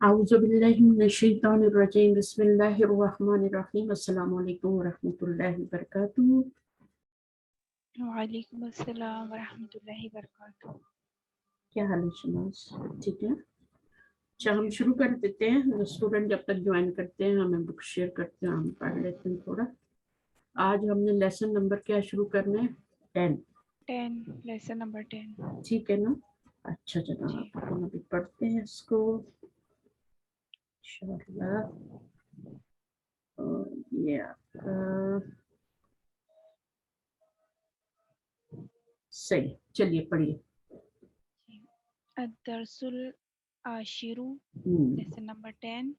اعوذ باللہ من الشیطان الرجیم بسم اللہ الرحمن الرحیم السلام علیکم ورحمۃ اللہ وبرکاتہ۔ وعلیکم السلام ورحمۃ اللہ وبرکاتہ۔ کیا حال ہے شماس؟ ٹھیک ہے، اچھا ہم شروع کر دیتے ہیں۔ اسٹوڈنٹ جب تک جوائن کرتے ہیں ہمیں بک شیئر کرتے ہیں، ہم پڑھ لیتے ہیں تھوڑا۔ آج ہم نے لیسن نمبر کیا شروع کرنا ہے؟ 10۔ Lesson number 10۔ ٹھیک ہے نا؟ اچھا جی جناب، ہم ابھی پڑھتے ہیں اس کو انشاءاللہ۔ اور یہ آپ کا صحیح، چلیے پڑھیے۔ الدرس العاشر، لیسن نمبر 10۔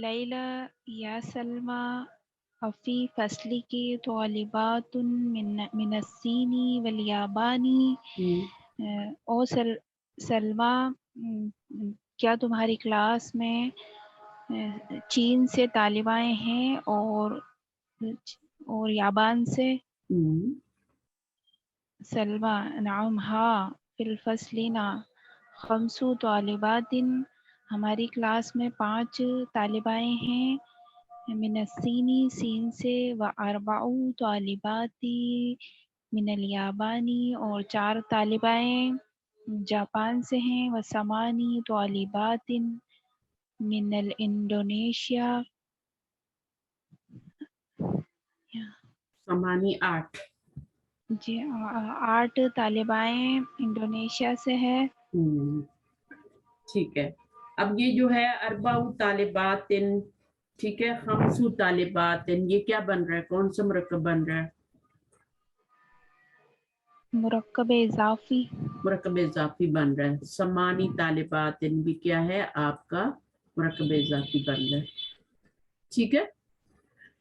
لیلہ یا سلمى فی فصل کی طالبات من الصین والیابان۔ او سلمہ، کیا تمہاری کلاس میں چین سے طالبائیں ہیں اور یابان سے؟ سلمہ، نعم ہاں، فی الفصل خمس طالبات، ہماری کلاس میں 5 طالبائیں ہیں، من الصین، سین سے، و اربع طالبات من الیابان، اور 4 طالبائیں جاپان سے ہیں، و 8 طالبات من الانڈونیشیا، 8۔ جی 8 طالبائیں انڈونیشیا سے ہے۔ ٹھیک ہے، اب یہ جو ہے اربع طالبات، ٹھیک ہے، خمس طالبات، یہ کیا بن رہا ہے؟ کون سا مرکب بن رہا ہے؟ مرکب اضافی۔ مرکب اضافی بن رہا ہے۔ 8 طالبات بھی کیا ہے آپ کا؟ مرکب اضافی بن رہا ہے، ٹھیک ہے۔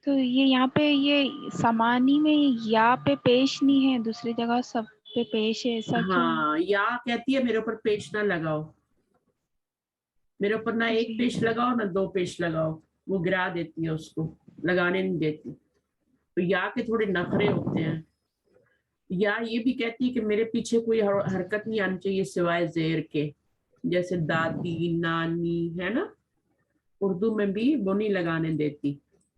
تو یہ یہاں پہ یہ سمانی میں یا پہ پیش نہیں ہے، دوسری جگہ سب پہ پیش ہے، ایسا کیوں؟ ہاں، یا کہتی ہے میرے اوپر پیش نہ لگاؤ، میرے اوپر نہ ایک جی پیش لگاؤ نہ 2 پیش لگاؤ، وہ گرا دیتی ہے، اس کو لگانے نہیں دیتی۔ تو یا کے تھوڑے نخرے ہوتے ہیں۔ یا یہ بھی کہتی ہے کہ میرے پیچھے کوئی حرکت نہیں آنی چاہیے سوائے زیر کے، جیسے دادی، نانی، ہے نا؟ اردو میں بھی وہ نہیں لگانے دیتی،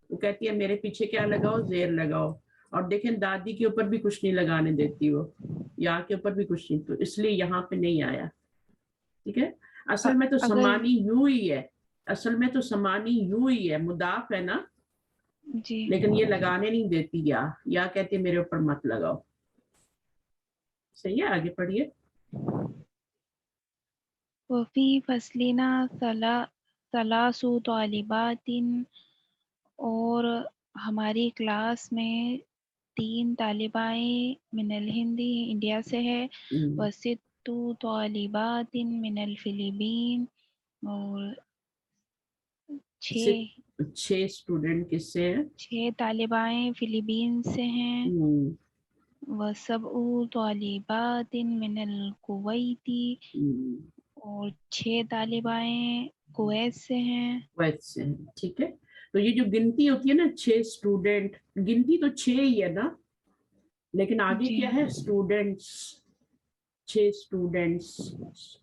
وہ کہتی ہے میرے پیچھے کیا لگاؤ؟ زیر لگاؤ۔ اور دیکھیں دادی کے اوپر بھی کچھ نہیں لگانے دیتی وہ، یا کے اوپر بھی کچھ نہیں، تو اس لیے یہاں پہ نہیں آیا، ٹھیک ہے۔ اصل میں تو اگر سمانی یوں ہی ہے، اصل میں تو سمانی یوں ہی ہے، مضاف ہے نا، جی لیکن یہ لگانے نہیں دیتی، یا کہتی ہے میرے اوپر مت لگاؤ۔ صحیح ہے، آگے پڑھیے۔ وفی فصلنا ثلاث طالبات، اور ہماری کلاس میں 3 طالبائیں من الہند، انڈیا سے ہے، وست طالبات من الفلپین، اور 6 اسٹوڈنٹ کس سے ہیں؟ 6 طالبائیں فلپین سے ہیں، وسبع طالبات من الکویت، اور 6 طالبائیں کویت سے ہیں۔ کویت سے ہیں، ٹھیک ہے۔ تو یہ جو گنتی ہوتی ہے نا، 6 اسٹوڈنٹ، گنتی تو 6 ہی ہے نا، لیکن آگے جی کیا ہے؟ اسٹوڈنٹس، 6 اسٹوڈنٹس،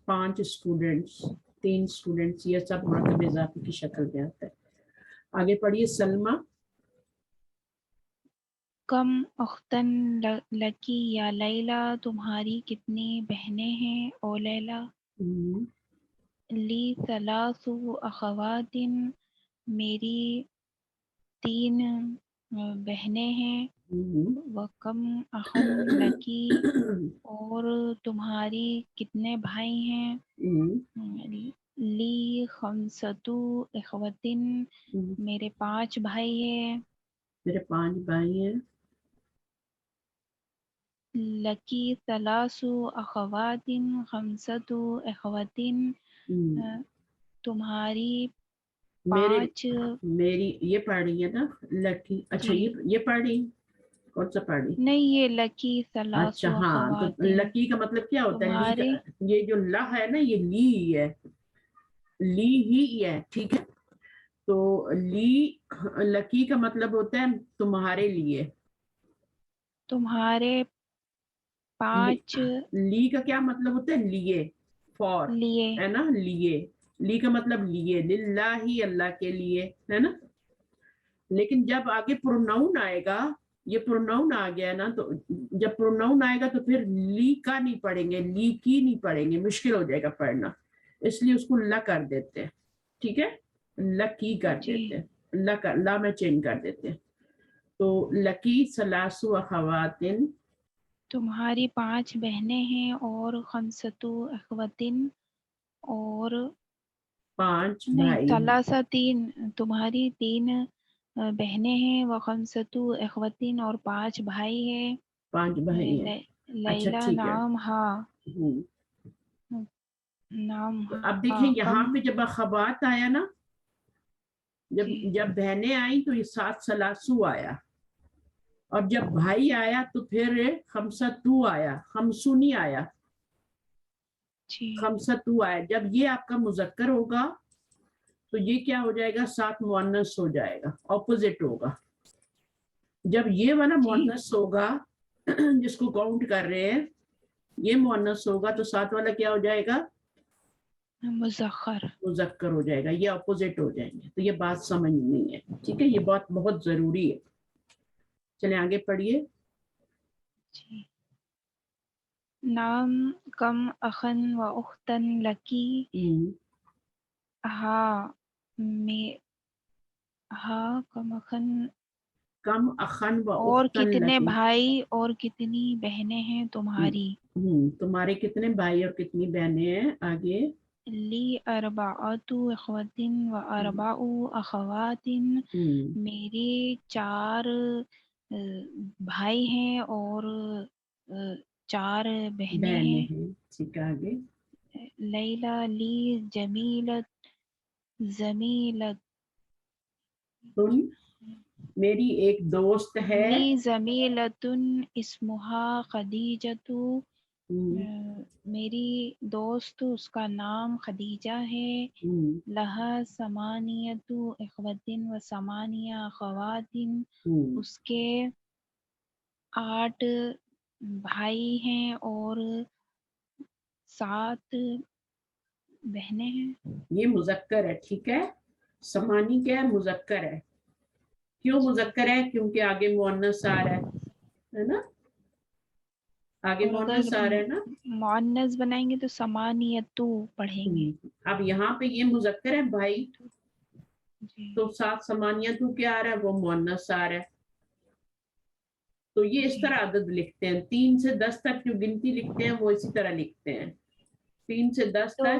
5 اسٹوڈنٹس، 3 اسٹوڈنٹس، یہ سب مرکب اضافی کی شکل میں آتا ہے۔ آگے پڑھیے۔ سلمہ، کم اختن لکی یا لیلا، تمہاری کتنی بہنیں ہیں او لیلا؟ لی ثلاث اخوات، میری 3 بہنیں ہیں، وکم اخن لکی، اور تمہاری کتنے بھائی ہیں؟ لی خمسۃ اخوات، میرے 5 بھائی ہیں۔ میرے 5 بھائی ہیں۔ لکی ثلاث اخوات خمسۃ اخوات، تمہاری میرے 5۔ میری یہ پڑھ رہی ہے نا لکی، اچھا جی یہ پڑھ رہی، کون سا پڑھ رہی؟ نہیں، یہ لکی ثلاث اچھا ہاں، تو اخوات لکی کا مطلب کیا ہوتا ہے؟ لی کا، تمہارے۔ یہ جو لا ہے نا، یہ لی ہی ہے، لی ہی ہے، ٹھیک ہے۔ تو لکی کا مطلب ہوتا ہے تمہارے لیے۔ تمہارے 5 لی کا کیا مطلب ہوتا ہے؟ لیے، فور، لیے۔ ہے نا، لیے۔ لی کا مطلب لیے، للہ ہی اللہ کے لیے ہے نا. لیکن جب آگے پروناؤن آئے گا، یہ پروناؤن آ گیا نا، تو جب پروناؤن آئے گا تو پھر لی کا نہیں پڑھیں گے، لی کی نہیں پڑھیں گے، مشکل ہو جائے گا پڑھنا، اس لیے اس کو لا کر دیتے ہیں. ٹھیک ہے، لکی کر جی دیتے ہیں، لا میں چینج کر دیتے ہیں. تو لکی سلاسو اخواتن، تمہاری 5 بہنیں ہیں، اور خمسطو اخواتن، اور 5 نہیں بھائی ہیں. ثلاثہ 3، تمہاری 3 بہنیں ہیں، وخمسطو اخواتن، اور 5 بھائی ہیں. 5 بھائی ہیں. اچھا لیلہ ٹھیک ہے. نام ہاں ہوں. نام تو اب ہاں دیکھیں یہاں کم. پہ جب اخوات آیا نا، جی جب بہنیں آئیں تو یہ 7 سلاسو آیا، اور جب بھائی آیا تو پھر خمسطو آیا، خمسو نہیں آیا، جی خمسطو آیا. جب یہ آپ کا مذکر ہوگا تو یہ کیا ہو جائے گا، 7 مؤنث ہو جائے گا، اپوزٹ ہوگا. جب یہ والا جی مؤنث ہوگا جس کو کاؤنٹ کر رہے ہیں، یہ مؤنث ہوگا تو 7 والا کیا ہو جائے گا، مذکر. مذکر ہو جائے گا. یہ اپوزٹ ہو جائیں گے. تو یہ بات سمجھنی ہے، ٹھیک ہے، یہ بات بہت ضروری ہے. چلیں آگے پڑھیے. جی نام کم اخن و اختن لکی ہاں میں ہاں کم اخن، کم اخن و اور اختن کتنے لکی. بھائی اور کتنی بہنیں ہیں تمہاری. تمہارے کتنے بھائی اور کتنی بہنیں ہیں. آگے لی اربعۃ اخوات و اربع اخوات، میرے 4 بھائی ہیں اور 4 بہنیں بہنیں ہیں. ہیں. ٹھیک ہے آگے. لیلہ لی زمیلت تم، میری ایک دوست ہے. لی زمیلۃ اسمہا خدیجۃ، میری دوست اس کا نام خدیجہ ہے. لہا ثمانیۃ اخوات و ثمانیہ اخوات، اس کے 8 بھائی ہیں اور 7 بہنیں ہیں. یہ مذکر ہے، ٹھیک ہے. سمانی کیا ہے، مذکر ہے. کیوں جی مذکر ہے، کیونکہ آگے مؤنث آ رہا ہے نا، آگے اور اگر مؤنث آ رہا ہے نا. مؤنث بنائیں گے تو ثمانیۃ پڑھیں گے. اب یہاں پہ یہ مذکر ہے بھائی، جی تو 7 ثمانیہ تو کیا آ رہا ہے، وہ مؤنث آ رہا ہے. تو یہ اس جی طرح عدد لکھتے ہیں، 3 سے 10 تک جو گنتی لکھتے ہیں وہ اسی طرح لکھتے ہیں. 3 سے 10 تو تک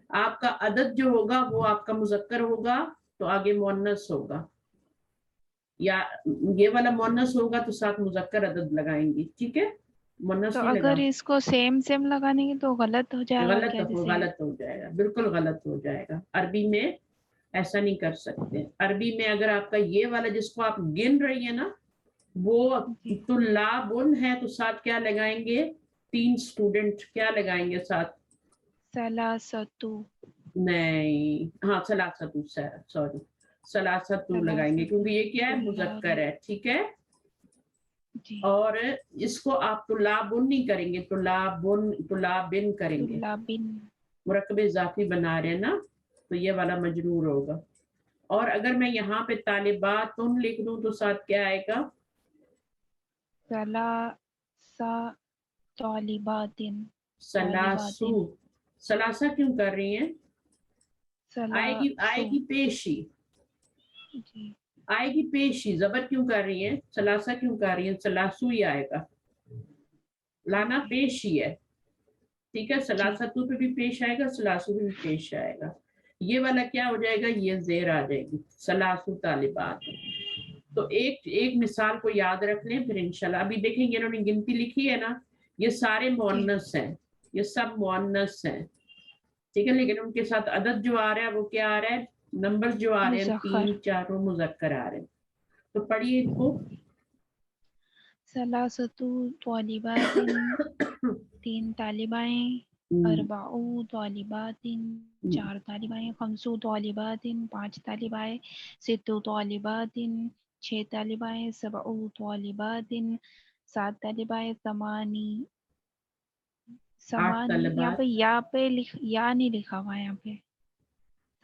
آپ کا عدد جو ہوگا وہ آپ کا مذکر ہوگا، تو آگے مؤنث ہوگا، یا یہ والا مؤنث ہوگا تو 7 مذکر عدد لگائیں گی. ٹھیک ہے، تو مؤنث نہیں اگر لگا. اس کو سیم لگانے کی تو غلط ہو جائے گا کیا؟ جیسے غلط ہو جائے گا، بالکل غلط ہو جائے گا. عربی میں ایسا نہیں کر سکتے. عربی میں اگر آپ کا یہ والا جس کو آپ گن رہی ہیں نا، وہ جی تو لابن ہے تو ساتھ کیا لگائیں گے، 3 اسٹوڈنٹ کیا لگائیں گے ساتھ. ثلاثۃ، نہیں، ہاں سلاست، سوری سلاست لگائیں گے، ثلاثۃ کیونکہ یہ کیا ہے، طلاب. مذکر ہے. ٹھیک ہے. جی اور اس کو آپ طلابن نہیں کریں گے، طلابن کریں گے. طلابن. مرکب اضافی بنا رہے ہیں نا، تو یہ والا مجرور ہوگا. اور اگر میں یہاں پہ طالبات لکھ دوں تو ساتھ کیا آئے گا، ثلاثہ طالبات. سلاسو. سلاسہ کیوں کر رہی ہیں، آئے ثلاثو. گی پیشی، جی آئے گی پیشی. زبر کیوں کر رہی ہیں، سلاسہ کیوں کر رہی ہیں، سلاسو ہی آئے گا. لانا جی پیشی ہے. ٹھیک ہے، جی سلاستو پہ بھی پیش آئے گا، سلاسو پہ بھی پیش آئے گا. یہ والا کیا ہو جائے گا، یہ زیر آ جائے گی، سلاسو طالبات. تو ایک مثال کو یاد رکھ لیں، پھر انشاءاللہ ابھی دیکھیں گے انہوں نے گنتی لکھی ہے نا، یہ سارے جی مؤنث ہیں، یہ سب مؤنث ہیں. ٹھیک ہے، لیکن ان کے ساتھ عدد جو آ رہا ہے وہ کیا آ رہا ہے، نمبر جو آ رہے ہیں مذکر. 3 4 مذکر آ رہے ہیں. تو پڑھیے ان کو. ثلاثۃ طالبات، 3 طالبائیں. اربع طالبات، 4 طالبائیں. خمس طالبات، 5 طالبائیں. ست طالبات، 6 طالبائیں. سبع طالبات، 7 طالبائیں. 8 یہاں طالبات. پہ یا نہیں لکھا ہوا ہے یہاں پہ.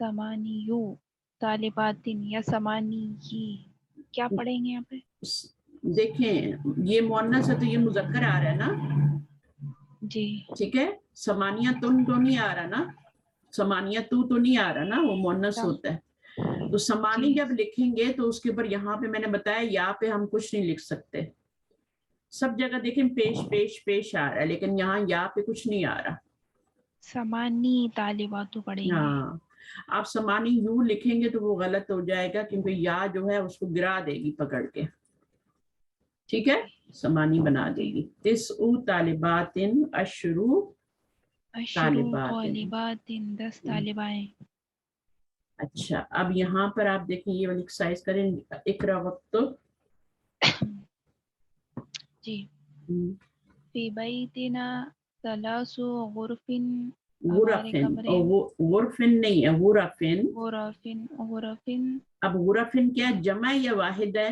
समानियु तालिबातिन या समानी ही, क्या पढ़ेंगे यहाँ पे? देखें ये मुअन्नस है तो ये मुज़क्कर आ रहा है ना, जी ठीक है। समानिया तुन तो नहीं आ रहा ना, समानिया तू तो नहीं आ रहा ना, वो मुअन्नस तब होता है। तो समानी जी जब लिखेंगे तो उसके ऊपर यहाँ पे मैंने बताया या पे हम कुछ नहीं लिख सकते। सब जगह देखें पेश पेश पेश आ रहा है, लेकिन यहाँ या पे कुछ नहीं आ रहा। समानी तालिबातु पढ़ेंगे। हाँ, आप समानी यू लिखेंगे तो वो गलत हो जाएगा, क्योंकि या जो है उसको गिरा देगी पकड़ के, ठीक है, समानी बना जी देगी। तिस्उ तालिबातिन अशरू अशरू तालिबातिन। तालिबातिन 10 तालिबाएं। अच्छा, अब यहाँ पर आप देखें ये वाली एक्सरसाइज करें, इकरा वक्त जी फी बैतिना सलासु गुरफिन, हमारे गुरफिन, कमरे वो गुरफिन नहीं है, गुरफिन। गुरफिन गुरफिन अब गुरफिन क्या है, जमा या वाहिद है?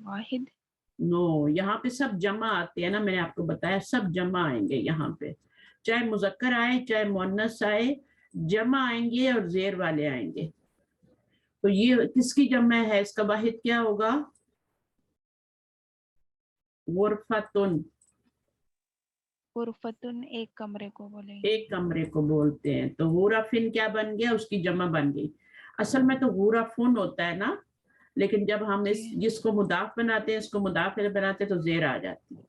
वाहिद। नो, यहाँ पे सब जमा आते हैं ना, मैंने आपको बताया सब जमा आएंगे यहाँ पे, चाहे मुजक्कर आए चाहे मुअन्नस आए, जमा आएंगे और जेर वाले आएंगे। तो ये किसकी जमा है, इसका वाहिद क्या होगा? गुरफतुन, गुरफतुन एक कमरे को बोलेंगे। एक कमरे को बोलते हैं। तो गुरफिन क्या बन गया, उसकी जमा बन गई। असल में तो गुरफुन होता है ना, लेकिन जब हम इस जी जिसको मुदाफ बनाते हैं, इसको मुदाफ बनाते हैं तो जेर आ जाती है,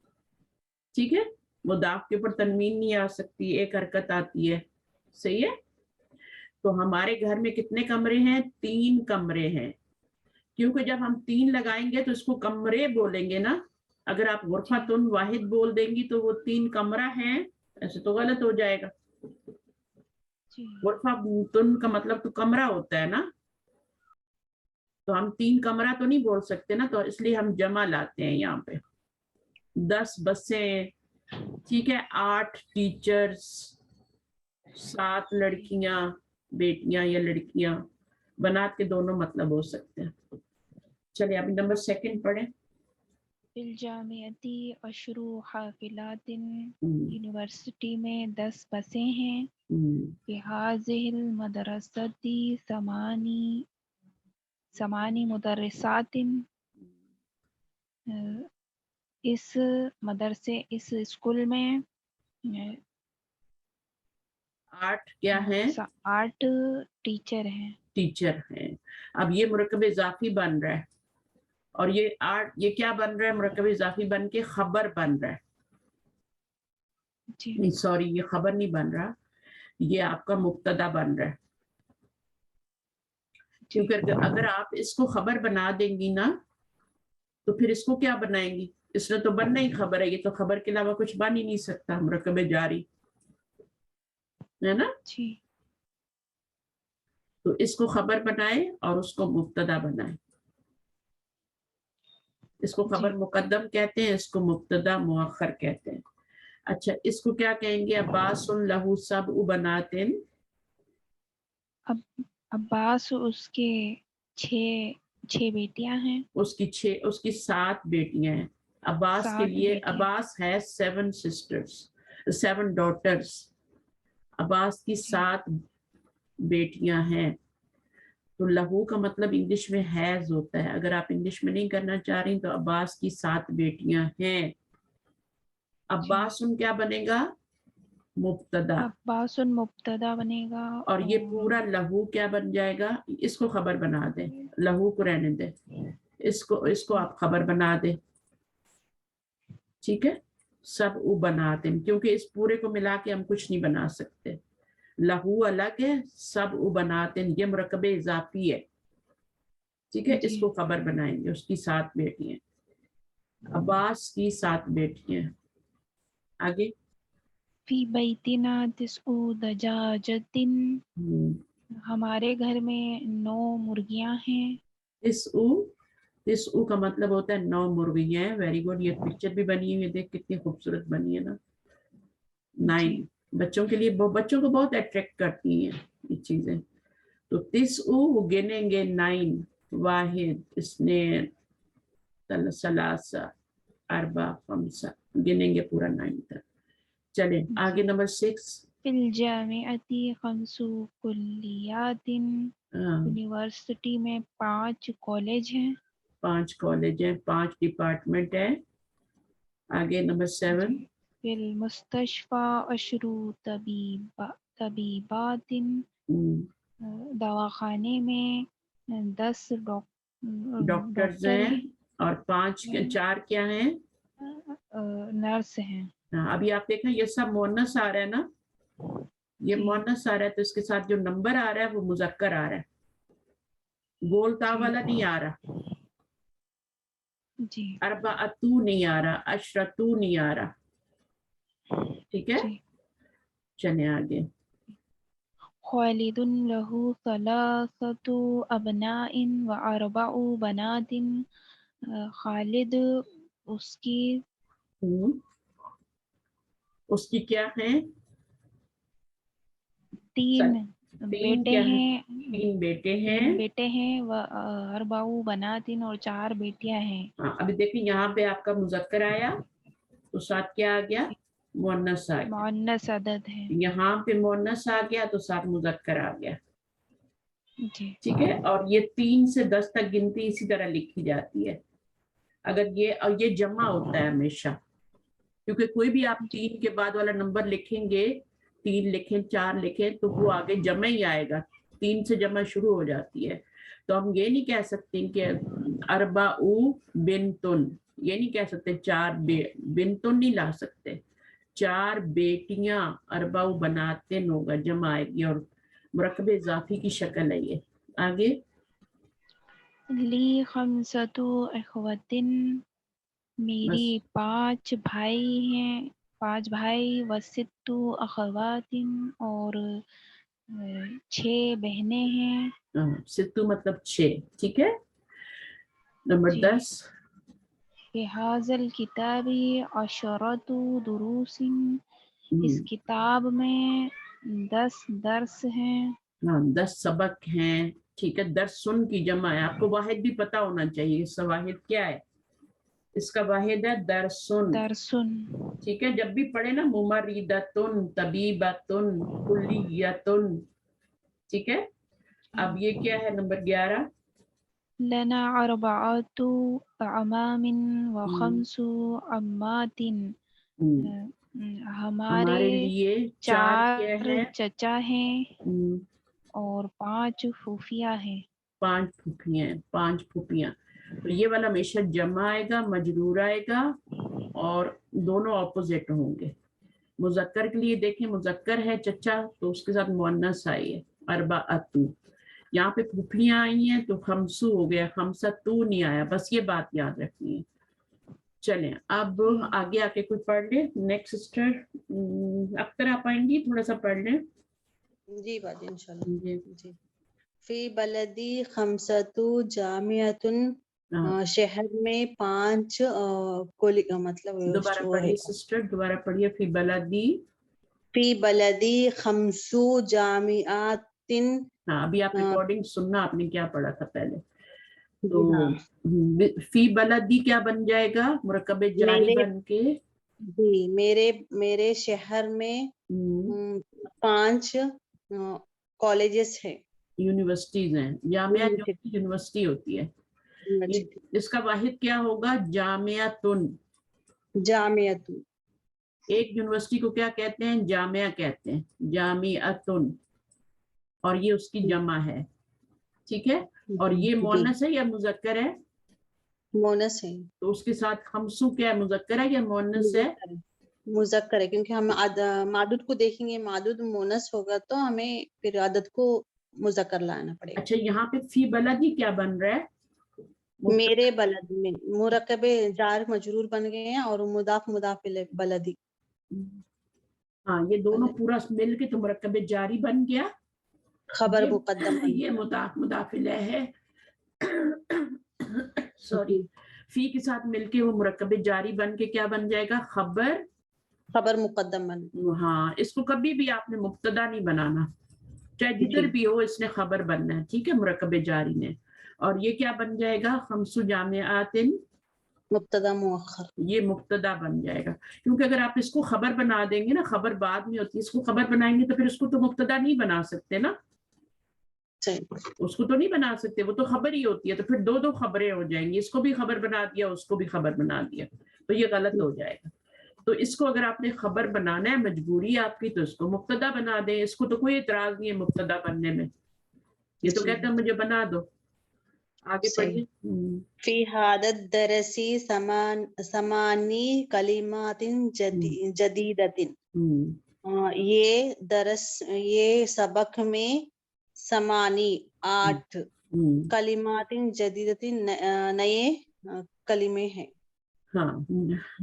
ठीक है। मुदाफ के ऊपर तनवीन नहीं आ सकती, एक हरकत आती है, सही है। तो हमारे घर में कितने कमरे हैं? 3 कमरे हैं, क्योंकि जब हम 3 लगाएंगे तो इसको कमरे बोलेंगे ना। अगर आप जी गुरफतुन वाहिद बोल देंगी तो वो 3 कमरा है, ऐसे तो गलत हो जाएगा। जी गुरफतुन का मतलब तो कमरा होता है ना, तो हम 3 कमरा तो नहीं बोल सकते ना, तो इसलिए हम जमा लाते हैं यहाँ पे। 10 बसें, ठीक है, 8 टीचर्स, 7 लड़कियां, बेटियां या लड़कियां, बनात के दोनों मतलब हो सकते हैं। चलिए अभी नंबर 2 पढ़ें। फिल जामियती अशरू हाफिलातिन, हम्म, यूनिवर्सिटी में 10 बसें हैं। हम्म, फिहाजिल मदरसती समानी मुदर्रिसातिन, इस मदरसे इस स्कूल में 8 क्या है? 8 टीचर हैं। टीचर हैं। अब ये मुरक्कब इजाफी बन रहा है, और ये 8 ये क्या बन रहा है, मुरक्कब इजाफी बन के खबर बन रहा है। जी नहीं सॉरी, ये खबर नहीं बन रहा, ये आपका मुब्तदा बन रहा है। जी क्योंकि अगर आप इसको खबर बना देंगी ना, तो फिर इसको क्या बनाएंगी? इसने तो बनना ही खबर है, ये तो खबर के अलावा कुछ बन ही नहीं सकता, मुरक्कब जारी है ना। जी तो इसको खबर बनाए और उसको मुब्तदा बनाए। इसको जी खबर मुकद्दम कहते हैं, इसको मुब्तदा मुअख्खर कहते हैं। अच्छा, इसको क्या कहेंगे? अब्बासुन लहू सबउ बनातिन। अब अब्बास उसके 6 बेटियां हैं। उसकी 7 बेटियां हैं। अब्बास के 7 लिए बेटियां। अब्बास है 7 सिस्टर्स, 7 डॉटर्स। अब्बास की जी 7 बेटियां हैं। तो लहू का मतलब इंग्लिश में हैज होता है। अगर आप इंग्लिश में नहीं करना चाह रही तो अब्बास की 7 बेटियां हैं। जी अब्बास उन क्या बनेगा? मुब्तदा। अब्बासुन मुब्तदा बनेगा। और ये और पूरा लहू क्या बन जाएगा? इसको खबर बना दे, लहू को रहने दे, इसको आप खबर बना दे, ठीक है। सब उ बनाते, क्योंकि इस पूरे को मिला के हम कुछ नहीं बना सकते। लहू अलग है, सब उ बनाते, ये मुरक्कब इजाफी है, ठीक है। जी इसको खबर बनाएंगे। उसकी 7 बेटियां, अब्बास की 7 बेटियां। आगे फी बैतिना तिस्उ दजाजतिन, हम्म, हमारे घर में 9 मुर्गियां हैं। इस उ का मतलब होता है 9 मुर्गियां हैं। वेरी गुड, ये पिक्चर भी बनी हुई है, देख कितनी खूबसूरत बनी है ना। जी 9 बच्चों के लिए, बच्चों को बहुत अट्रैक्ट करती हैं ये चीजें। तो वो गिनेंगे 9, वाहिद, इस्नेन, सलासा, अरबा, खमसा, गिनेंगे पूरा 9 तक। चले जी आगे नंबर 6। فی الجامعتی 5 کلیات، یونیورسٹی میں 5 کالج ہیں. 5 کالج ہیں، 5 ڈپارٹمنٹ ہیں. آگے نمبر 7. فی المستشفى 10 طبیبات، دواخانے میں 10 ڈاکٹرز ڈاکٹر ہیں اور 4 کیا ہیں؟ نرس ہیں. ابھی آپ دیکھیں یہ سب مؤنث آ رہا ہے نا، یہ مؤنث آ رہا ہے تو اس کے ساتھ جو نمبر آ رہا ہے وہ مذکر آ رہا ہے، گول تا والا نہیں آ رہا. جی. اربعتو نہیں آ رہا، عشرتو نہیں آ رہا. ٹھیک ہے، چلیں آگے. خالد لہ 3 ابناء و 4 بنات. خالد اس کی کیا ہیں؟ 3 بیٹے کیا ہیں. 3 بیٹے ہیں. 3 بیٹے ہیں و 4 بنات اور 4 بیٹیاں ہیں. ابھی دیکھیں یہاں پہ آپ کا مذکر آیا تو ساتھ کیا آ گیا؟ مؤنث آ گیا. مؤنث عدد ہے. یہاں پہ مؤنث آ گیا تو ساتھ مذکر آ گیا. جی ٹھیک ہے، اور یہ 3 سے 10 تک گنتی اسی طرح لکھی جاتی ہے. اگر یہ جمع ہوتا ہے ہمیشہ، کیونکہ کوئی بھی آپ 3 کے بعد والا نمبر لکھیں گے، 3 لکھیں 4 لکھیں تو وہ آگے جمع ہی آئے گا. 3 سے جمع شروع ہو جاتی ہے. تو ہم یہ نہیں کہہ سکتے کہ اربعو بنتن، یہ نہیں کہہ سکتے 4 بنتن نہیں لا سکتے. 4 بیٹیاں، اربعو بناتن ہوگا، جمع آئے گی اور مرکب اضافی کی شکل ہے یہ. آگے. لی 5 اخوات، میری 5 بھائی ہیں، 5 بھائی. و 6 اخوات اور 6 بہنیں ہیں. ستو مطلب 6. ٹھیک ہے، نمبر 10. فی ھذا الکتاب 10 دروس، اس کتاب میں 10 درس ہیں. 10 سبق ہیں. ٹھیک ہے، درسن کی جمع ہے. آپ کو واحد بھی پتا ہونا چاہیے، اس کا واحد کیا ہے؟ اس کا واحد ہے درسن. درسن. ٹھیک ہے، جب بھی پڑھے نا ممرضۃ، طبیبۃ، کلیۃ. ٹھیک ہے، اب یہ کیا ہے نمبر 11؟ لنا 4 اعمام و 5 عمات، ہمارے لیے 4 کیا 4 ہے؟ چچا ہیں اور 5 پھوپھیاں ہیں. 5 پھوپھیاں ہیں، 5 پھوپھیاں. تو یہ والا ہمیشہ جمع آئے گا، مجرور آئے گا اور دونوں اپوزٹ ہوں گے. مذکر کے لیے دیکھیں، مذکر ہے چچا تو اس کے ساتھ مؤنث آئی ہے اربعتو. یہاں پہ پھوپھیاں آئی ہیں تو خمسو ہو گیا، خمسۃو نہیں آیا. بس یہ بات یاد رکھنی ہے. چلیں اب آگے آ کے کوئی پڑھ لیں. نیکسٹ سسٹر اختر آپ آئیں گی، تھوڑا سا پڑھ لیں. جی باجی انشاءاللہ. جی. فی بلدی 5 جامعۃ، شہر میں 5 مطلب دوبارہ پڑھیے سسٹر، دوبارہ پڑھیے. فی بلدی 5 جامعات. ہاں ابھی آپ ریکارڈنگ سننا، آپ نے کیا پڑھا تھا پہلے. تو جی ہاں. فی بلدی کیا بن جائے گا؟ مرکب جاری بن کے جی میرے شہر میں 5 کالجز ہیں، یونیورسٹیز ہیں. جامعہ جو یونیورسٹی ہوتی ہے. اس کا واحد کیا ہوگا؟ جامعتن. جامعتن. ایک یونیورسٹی کو کیا کہتے ہیں؟ جامعہ کہتے ہیں، جامعتن. اور یہ اس کی جمع ہے. ٹھیک ہے، اور یہ مؤنث ہے یا مذکر ہے؟ مؤنث ہے. تو اس کے ساتھ خمسو کیا ہے، مذکر ہے یا مؤنث ہے؟ مذکر ہے، کیونکہ ہم معدود کو دیکھیں گے، معدود مؤنث ہوگا تو ہمیں پھر عدد کو مذکر لانا پڑے گا. اچھا، یہاں پہ فی بلدی کیا بن رہا ہے؟ میرے بلد میں مرکب جار مجرور بن گئے ہیں اور مضاف بلدی. ہاں، یہ دونوں پورا مل کے تو مرکب جاری بن گیا. خبر مقدم یہ مضاف الیہ ہے. سوری، فی کے ساتھ مل کے وہ مرکب جاری بن کے کیا بن جائے گا؟ خبر مقدم بن. ہاں، اس کو کبھی بھی آپ نے مبتدا نہیں بنانا، چاہے جدھر بھی ہو اس نے خبر بننا ہے. ٹھیک ہے، مرکب جاری نے. اور یہ کیا بن جائے گا؟ 5 جامعات مبتدا مؤخر. یہ مبتدا بن جائے گا، کیونکہ اگر آپ اس کو خبر بنا دیں گے نا، خبر بعد میں ہوتی ہے، اس کو خبر بنائیں گے تو پھر اس کو تو مبتدا نہیں بنا سکتے نا، صحیح. اس کو تو نہیں بنا سکتے، وہ تو خبر ہی ہوتی ہے، تو پھر دو خبریں ہو جائیں گی، اس کو بھی خبر بنا دیا، اس کو بھی خبر بنا دیا، تو یہ غلط ہو جائے گا. تو اس کو اگر آپ نے خبر بنانا ہے، مجبوری آپ کی، تو اس کو مبتدا بنا دیں، اس کو تو کوئی اعتراض نہیں ہے مبتدا بننے میں، یہ تو کہتے ہیں مجھے بنا دو. آگے پڑھیے. فی حادت درسی سمانی کلمات جدیدت. یہ درس، یہ سبق میں سمانی 8 کلمات جدیدت نئے کلمے ہیں. ہاں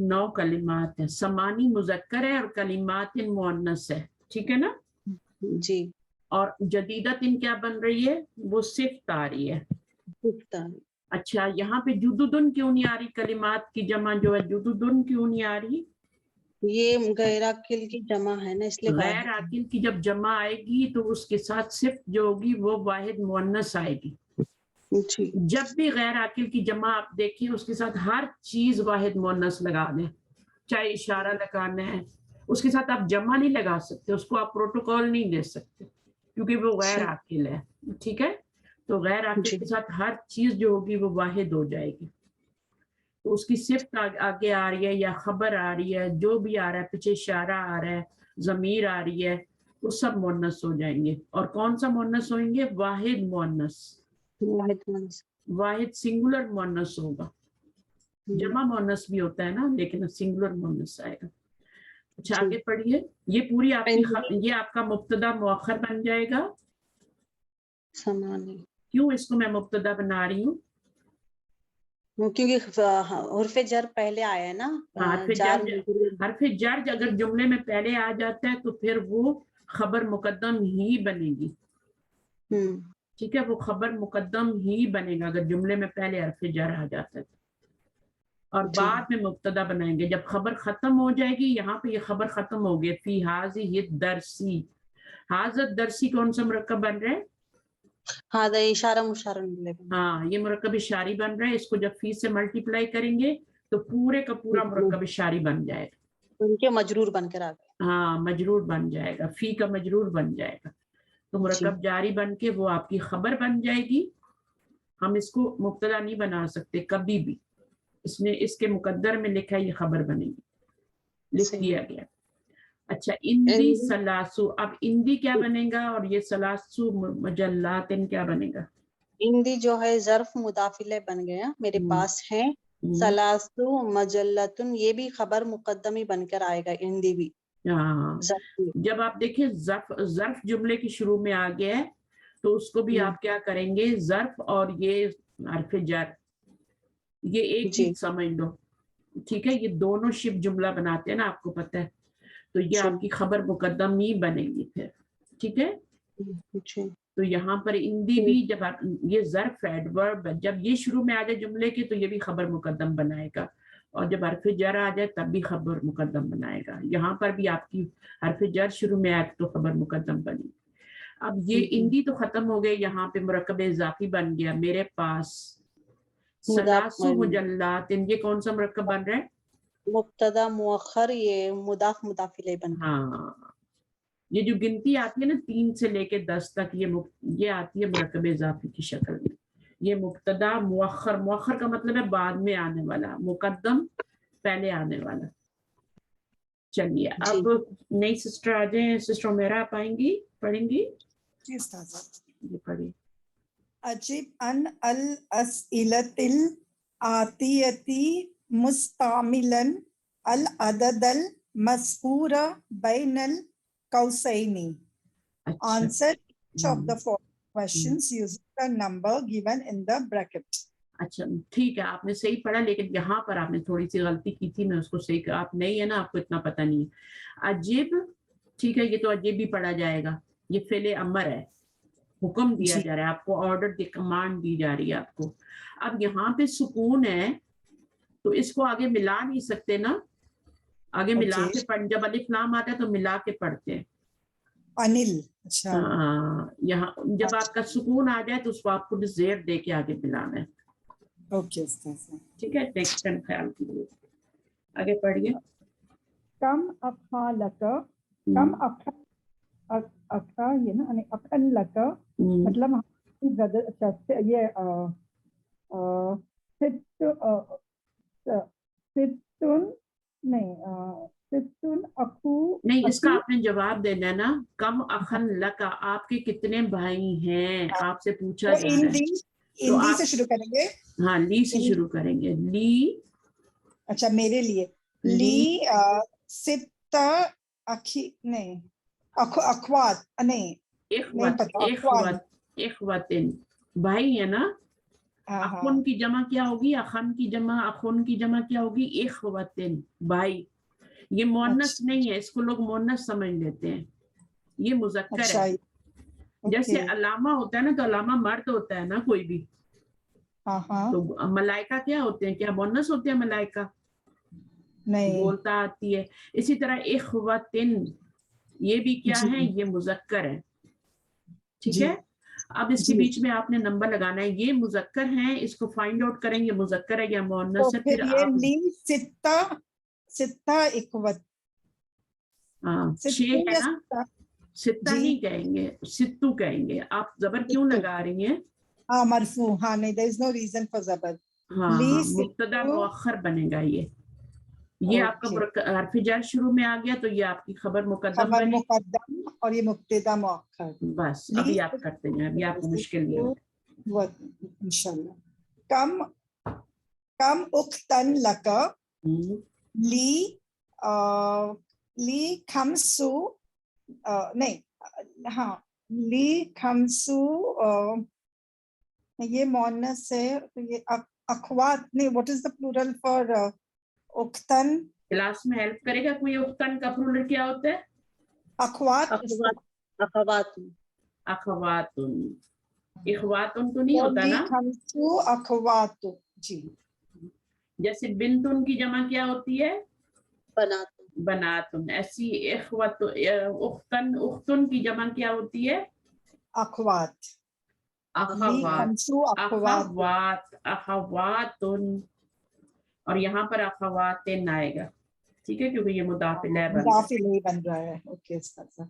9 کلمات ہیں، سمانی مذکر ہے اور کلمات مؤنث ہے، ٹھیک ہے نا. جی. اور جدیدت کیا بن رہی ہے؟ وہ صفت آ رہی ہے. اچھا یہاں پہ جدودن کیوں نہیں آ رہی؟ کلمات کی جمع جو ہے جدودن کیوں نہیں آ رہی؟ یہ غیر عاقل کی جمع ہے نا، اس لیے غیر عاقل کی جب جمع آئے گی تو اس کے ساتھ صفت جو ہوگی وہ واحد مؤنث آئے گی. جب بھی غیر عاقل کی جمع آپ دیکھیں اس کے ساتھ ہر چیز واحد مؤنث لگا دیں، چاہے اشارہ لگانا ہے، اس کے ساتھ آپ جمع نہیں لگا سکتے، اس کو آپ پروٹوکول نہیں دے سکتے کیونکہ وہ غیر عاقل ہے. ٹھیک ہے، تو غیر عاقل کے ساتھ ہر چیز جو ہوگی وہ واحد ہو جائے گی. تو اس کی صفت آگے آ رہی ہے یا خبر آ رہی ہے، جو بھی آ رہا ہے، پیچھے اشارہ آ رہا ہے، ضمیر آ رہی ہے، وہ سب مؤنث ہو جائیں گے. اور کون سا مؤنث ہوئیں گے؟ واحد مؤنث. واحد سنگولر مؤنث ہوگا، جمع مؤنث بھی ہوتا ہے نا، لیکن سنگولر مؤنث آئے گا. اچھا آگے پڑھیے. یہ پوری آپ کی یہ آپ کا مبتدا مؤخر بن جائے گا. سمانی کیوں اس کو میں مبتدا بنا رہی ہوں؟ کیونکہ حرف جر پہلے آیا ہے نا. حرف جر اگر جملے میں پہلے آ جاتا ہے تو پھر وہ خبر مقدم ہی بنے گی. ٹھیک ہے، وہ خبر مقدم ہی بنے گا اگر جملے میں پہلے حرف جر آ جاتا ہے. اور بعد میں مبتدا بنائیں گے جب خبر ختم ہو جائے گی. یہاں پہ یہ خبر ختم ہو گئی، فی ہذہ الدرسی. حاضر درسی کون سا مرکب بن رہا ہے؟ اشارہ مشارہ. ہاں یہ مرکب اشاری بن رہا ہے. اس کو جب فی سے ملٹیپلائی کریں گے تو پورے کا پورا مرکب اشاری بن جائے گا. ان کے مجرور بن کر آ گئے. ہاں مجرور بن جائے گا، فی کا مجرور بن جائے گا. تو مرکب جاری بن کے وہ آپ کی خبر بن جائے گی. ہم اس کو مبتدا نہیں بنا سکتے کبھی بھی، اس نے اس کے مقدر میں لکھا ہے یہ خبر بنے گی، لکھ دیا گیا. اچھا اندی سلاسو. اب اندی کیا بنے گا اور یہ سلاسو مجلات کیا بنے گا؟ اندی جو ہے ظرف مدافعلہ بن گیا، میرے پاس ہے. سلاسو مجلتن یہ بھی خبر مقدمی بن کر آئے گا. اندی بھی جب آپ دیکھیں ظرف جملے کی شروع میں آ گیا ہے تو اس کو بھی آپ کیا کریں گے؟ ظرف اور یہ حرف جر یہ ایک چیز سمجھ لو. ٹھیک ہے، یہ دونوں شبہ جملہ بناتے ہیں نا، آپ کو پتہ ہے. تو یہ آپ کی خبر مقدم ہی بنے گی پھر. ٹھیک ہے، تو یہاں پر اندی بھی جب یہ ظرف ایڈورب جب یہ شروع میں آ جائے جملے کے تو یہ بھی خبر مقدم بنائے گا، اور جب حرف جر آ جائے تب بھی خبر مقدم بنائے گا. یہاں پر بھی آپ کی حرف جر شروع میں آئے تو خبر مقدم بنی. اب یہ اندی تو ختم ہو گئے، یہاں پہ مرکب اضافی بن گیا. میرے پاس سلاسو مجلات، یہ کون سا مرکب بن رہا ہے؟ مبتدا مؤخر، یہ مضاف مضاف الیہ بن گیا. ہاں یہ جو گنتی آتی ہے نا 3 سے لے کے 10 تک، یہ آتی ہے مرکب اضافی کی شکل میں. یہ مبتدا مؤخر، مؤخر کا مطلب ہے بعد میں آنے والا، مقدم پہلے آنے والا. چلیے اب نئی سسٹر آ جائیں. سسٹر میرا آپ آئیں گی، پڑھیں گی؟ جی استاذہ. یہ پڑھیے. اجب ان الاسئلۃ الآتیۃ مستعملا العدد المذکور بین القوسین. Answer each of the following questions using the number given in the bracket. اچھا ٹھیک ہے، آپ نے صحیح پڑھا، لیکن یہاں پر آپ نے تھوڑی سی غلطی کی تھی، میں اس کو صحیح آپ نہیں ہے نا، آپ کو اتنا پتہ نہیں ہے. عجیب، ٹھیک ہے، یہ تو عجیب بھی پڑھا جائے گا. یہ فعل امر ہے، حکم دیا جا رہا ہے آپ کو، آرڈر دی کمانڈ دی جا رہی ہے آپ کو. اب یہاں پہ سکون ہے تو اس کو آگے ملا نہیں سکتے نا، آگے ملا کے پڑھ، جب الف لام آتا ہے تو ملا کے پڑھتے ہیں. انل. اچھا یہاں جب آپ کا سکون آ جائے تو اس کو آپ کو زیر دے کے آگے ملانا ہے. ओके उस्ताद। ठीक है, टेक्स्ट ख्याल कीजिए। आगे पढ़िए। कम अखालक, कम अखा ये ना यानी अखन लक मतलब अच्छा ये सित्तुन नहीं सित्तुन अखू नहीं, इसका आपने जवाब देना है ना। कम अखन लका, आपके कितने भाई हैं, आपसे पूछा जा रहा है। तो हिंदी आप से शुरू करेंगे। हाँ, ली से शुरू करेंगे। ली, अच्छा मेरे लिए ली सित्ता अखी नहीं अखवात नहीं इखवत, पता इखवत, इखवतिन, भाई है ना। अखुन की जमा क्या होगी, अखन की जमा, अखुन की जमा क्या होगी, इखवतिन, भाई। ये मोन्नस नहीं है, इसको लोग मोन्नस समझ लेते हैं, ये मुजक्कर अच्छा, है। जैसे अलामा होता है ना, तो अलामा मर्द होता है ना कोई भी, तो मलाइका क्या होते हैं, क्या मोन्नस होते हैं मलाइका? नहीं बोलता आती है। इसी तरह इखवतिन, ये भी क्या है, ये मुजक्कर है। ठीक है, अब इसके बीच में आपने नंबर लगाना है। ये मुजक्कर है, इसको फाइंड आउट करेंगे मुजक्कर है या मुअन्नस है। फिर ये आप ली सित्ता सित्ता इखवत हाँ, छह है ना, सित्ता नहीं कहेंगे, सित्तू कहेंगे। आप जबर क्यों लगा रही हैं? हाँ मरफू, हाँ नहीं there is no reason for जबर। हाँ हाँ, मुब्तदा मुअख्खर बनेगा ये आपका हर्फ जर शुरू में आ गया, तो ये आपकी खबर मुकद्दम बनी। मुकद्दम और ये मुब्तदा मुअख्खर। बस अभी आप करते हैं, अभी आपको मुश्किल नहीं होगा इंशाल्लाह। कम कम उख्तन लक ली ली खमसु नहीं हाँ ली खमसु ये मोनस है, तो ये अखवात नहीं, what is the plural for उख्तन? क्लास में हेल्प करेगा कोई? उख्तन का प्लूरल क्या होता है? अखवात अखवातुन। अखवातुन, इखवातुन तो नहीं होता ना। खमसु अखवातु जी। जैसे बिन्तुन की जमा क्या होती है? बनातुन। बनातुन। ऐसी इखवत उख्तन, उख्तुन की जमा क्या होती है? अखवात। अखवात, अखवात, अखवातुन। और यहाँ पर अखवातिन आएगा, ठीक है, क्योंकि ये मुदाफिल बन रहा है। Okay sir.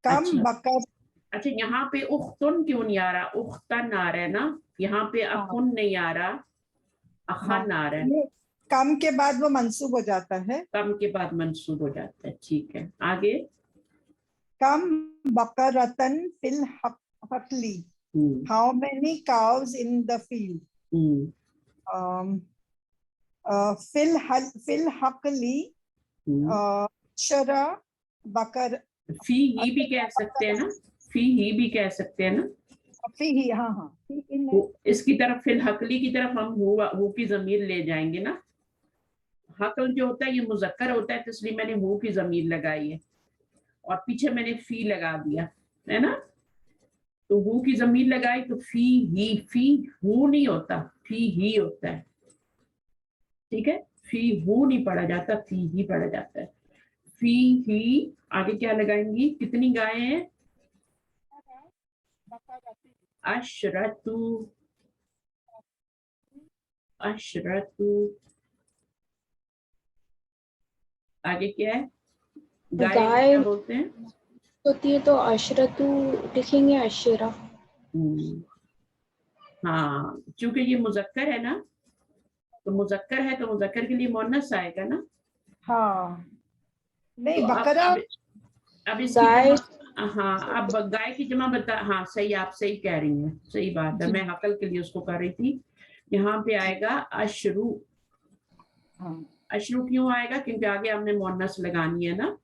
कम बकर, अच्छा यहाँ पे उख्तुन क्यों नहीं आ रहा, उख्तन आ रहा है ना। यहाँ पे अखुन नहीं आ रहा, अखन आ रहा है। कम के बाद वो मंसूब हो जाता है, कम के बाद मंसूब हो जाता है। ठीक है, आगे। कम बकरतन फिल हकली, how many cows in the field. फिल हकली शरा बकर, फी ही भी कह सकते हैं ना, फी ही भी कह सकते हैं ना। फी ही, हाँ हाँ इसकी तरफ फिल हकली की तरफ हम हु की जमीर ले जाएंगे ना। हकल जो होता है ये मुजक्कर होता है, तो इसलिए मैंने हु की जमीर लगाई है और पीछे मैंने फी लगा दिया है ना। तो हु की जमीर लगाई तो फी ही, फी हु नहीं होता, फी ही होता है। ठीक है, फी हु नहीं पढ़ा जाता, फी ही पढ़ा जाता है। फी ही, आगे क्या लगाएंगी? कितनी गायें हैं? अशरतु, अशरतु। आगे क्या है? गाय क्या बोलते हैं? होती है तो अशरतु लिखेंगे, अशरा। हाँ, क्योंकि ये मुजक्कर है ना, तो मुजक्कर है तो मुजक्कर के लिए मुअन्नस आएगा ना। हाँ नहीं तो बकरा, अब इसकी हाँ, अब गाय की जमा बता। हाँ सही, आप सही कह रही हैं, सही बात है। मैं हकल के लिए उसको कर रही थी। यहाँ पे आएगा अशरू। अशरू क्यों आएगा? क्योंकि आगे हमने मुअन्नस लगानी है ना।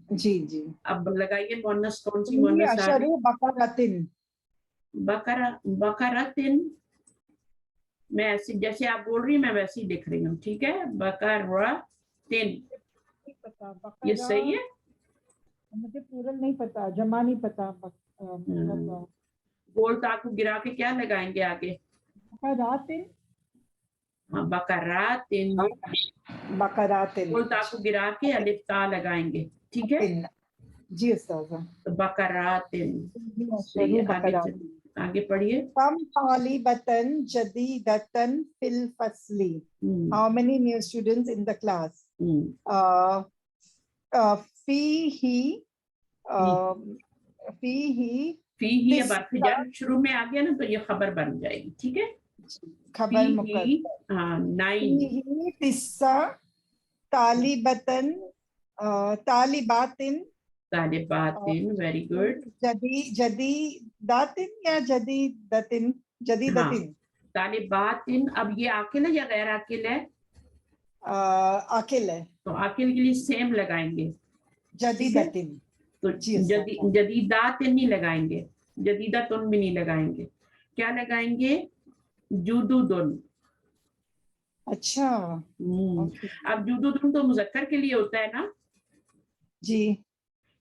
जी जी। अब लगाइए मुअन्नस, कौन सी मुअन्नस आ रही? बकरतिन। बकरतिन। मैं ऐसी, जैसे आप बोल रही हैं मैं वैसे ही लिख रही हूँ। ठीक है, बकरतिन, ये सही है। मुझे प्लूरल नहीं पता, जमा नहीं पता। गोल ताक को गिरा के क्या लगाएंगे आगे? बकरातिन। हाँ, बकरातिन। बकरातिन। गोल ताक को गिरा के अलिफ ता लगाएंगे। ठीक है जी उस्ताद। तो बकरातिन। आगे पढ़िए. कम तालिबतन जदीदतन फिल फसली. How many new students in the class? फीही फीही अब आपके जब शुरू में आ गया ना तो ये खबर बन जाएगी. ठीक है. खबर मुकद्दर. 9 फीही तिस्सा तालिबतन तालिबातिन तालिबातिन. Very good. जदीदातिन या जदीदतिन. तालिबातिन. अब ये आकिल है या गैर आकिल है? आकिल है. तो आकिल के लिए सेम लगाएंगे जदीदतिन. तो जदीदातिन नहीं लगाएंगे, जदीदातुन भी नहीं लगाएंगे. क्या लगाएंगे? जुदुदुन. अच्छा. अब जुदुदुन तो मुज़क्कर के लिए होता है ना जी,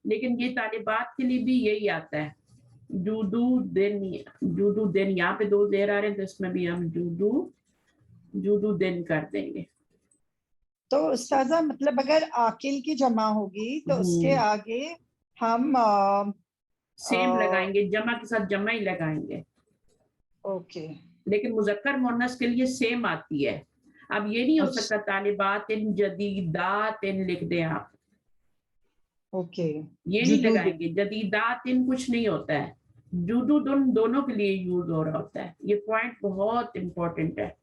लेकिन ये तालिबात के लिए भी यही आता है. जुदुदिन. यहाँ पे 2 ज़ेर आ रहे हैं तो इसमें भी हम जुदुदिन कर देंगे. तो उस्ताजा मतलब अगर आकिल की जमा होगी तो उसके आगे हम सेम लगाएंगे, जमा के साथ जमा ही लगाएंगे. ओके. लेकिन मुज़क्कर मुअन्नस के लिए सेम आती है. अब ये नहीं हो सकता तालिबातिन जदीदातिन लिख दें आप. ओके. ये नहीं लगाएंगे. जदीदातिन कुछ नहीं होता है. जुदुदुन दोनों के लिए यूज हो रहा होता है. ये पॉइंट बहुत इंपॉर्टेंट है.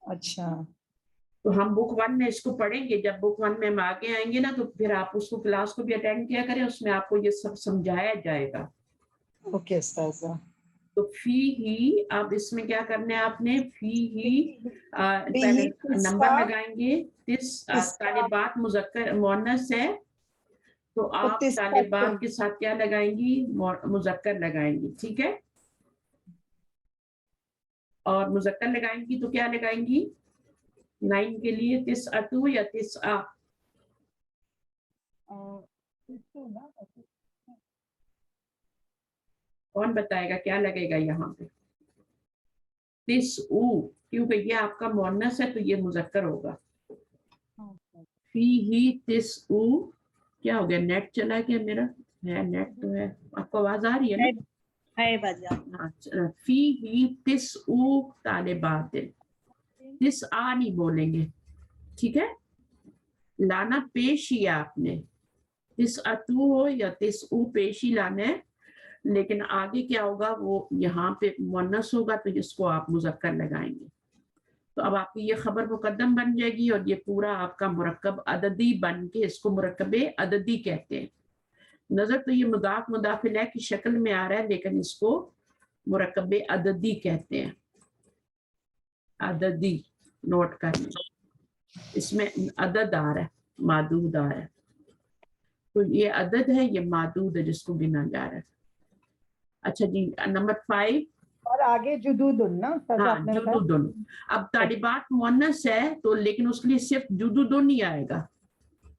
अच्छा. तो हम बुक 1 में इसको पढ़ेंगे. जब बुक 1 में हम आगे आएंगे ना तो फिर आप उसको क्लास को भी अटेंड किया करें, उसमें आपको ये सब समझाया जाएगा. ओके उस्ताजा. तो फी ही, अब इसमें क्या करना है आपने? फी ही पहले नंबर लगाएंगे. तालिबात मुज़क्कर मुअन्नस है तो आप तालिबात के साथ क्या लगाएंगी? मुज़क्कर लगाएंगी. ठीक है. और मुज़क्कर लगाएंगी तो क्या लगाएंगी? 9 के लिए तिस्अतु या तिस्आ? कौन बताएगा क्या लगेगा यहाँ पे? तिस्उ, क्योंकि ये आपका मुअन्नस है तो ये मुज़क्कर होगा. फी ही तिस्उ. क्या हो गया? नेट चला गया मेरा? है नेट तो है. आपको आवाज आ रही है ना? है बाजा. फी ही तिस्उ तालिबातिन. तिस्आ नहीं बोलेंगे. ठीक है. लाना पेश ही आपने. तिस्अतु हो या तिस्उ पेश ही लाना है. लेकिन आगे क्या होगा? वो यहाँ पे मुअन्नस होगा तो इसको आप मुज़क्कर लगाएंगे. तो अब आपकी ये खबर मुकद्दम बन जाएगी और ये पूरा आपका मुरक्कब अददी बन के, इसको मुरक्कबे अददी कहते हैं. नजर तो ये मुदाफ मुदाफिला की शक्ल में आ रहा है लेकिन इसको मुरक्कबे अददी कहते हैं. अददी नोट करना. इसमें अदद आ रहा है, मादूद आ रहा है. तो ये अदद है, ये मादूद है जिसको गिना जा रहा है. अच्छा जी, नंबर 5. और आगे जुदुदुन ना. हाँ, जुदुदुन. अब तालिबात मुअन्नस है तो लेकिन उसके लिए सिर्फ जुदुदुन ही आएगा.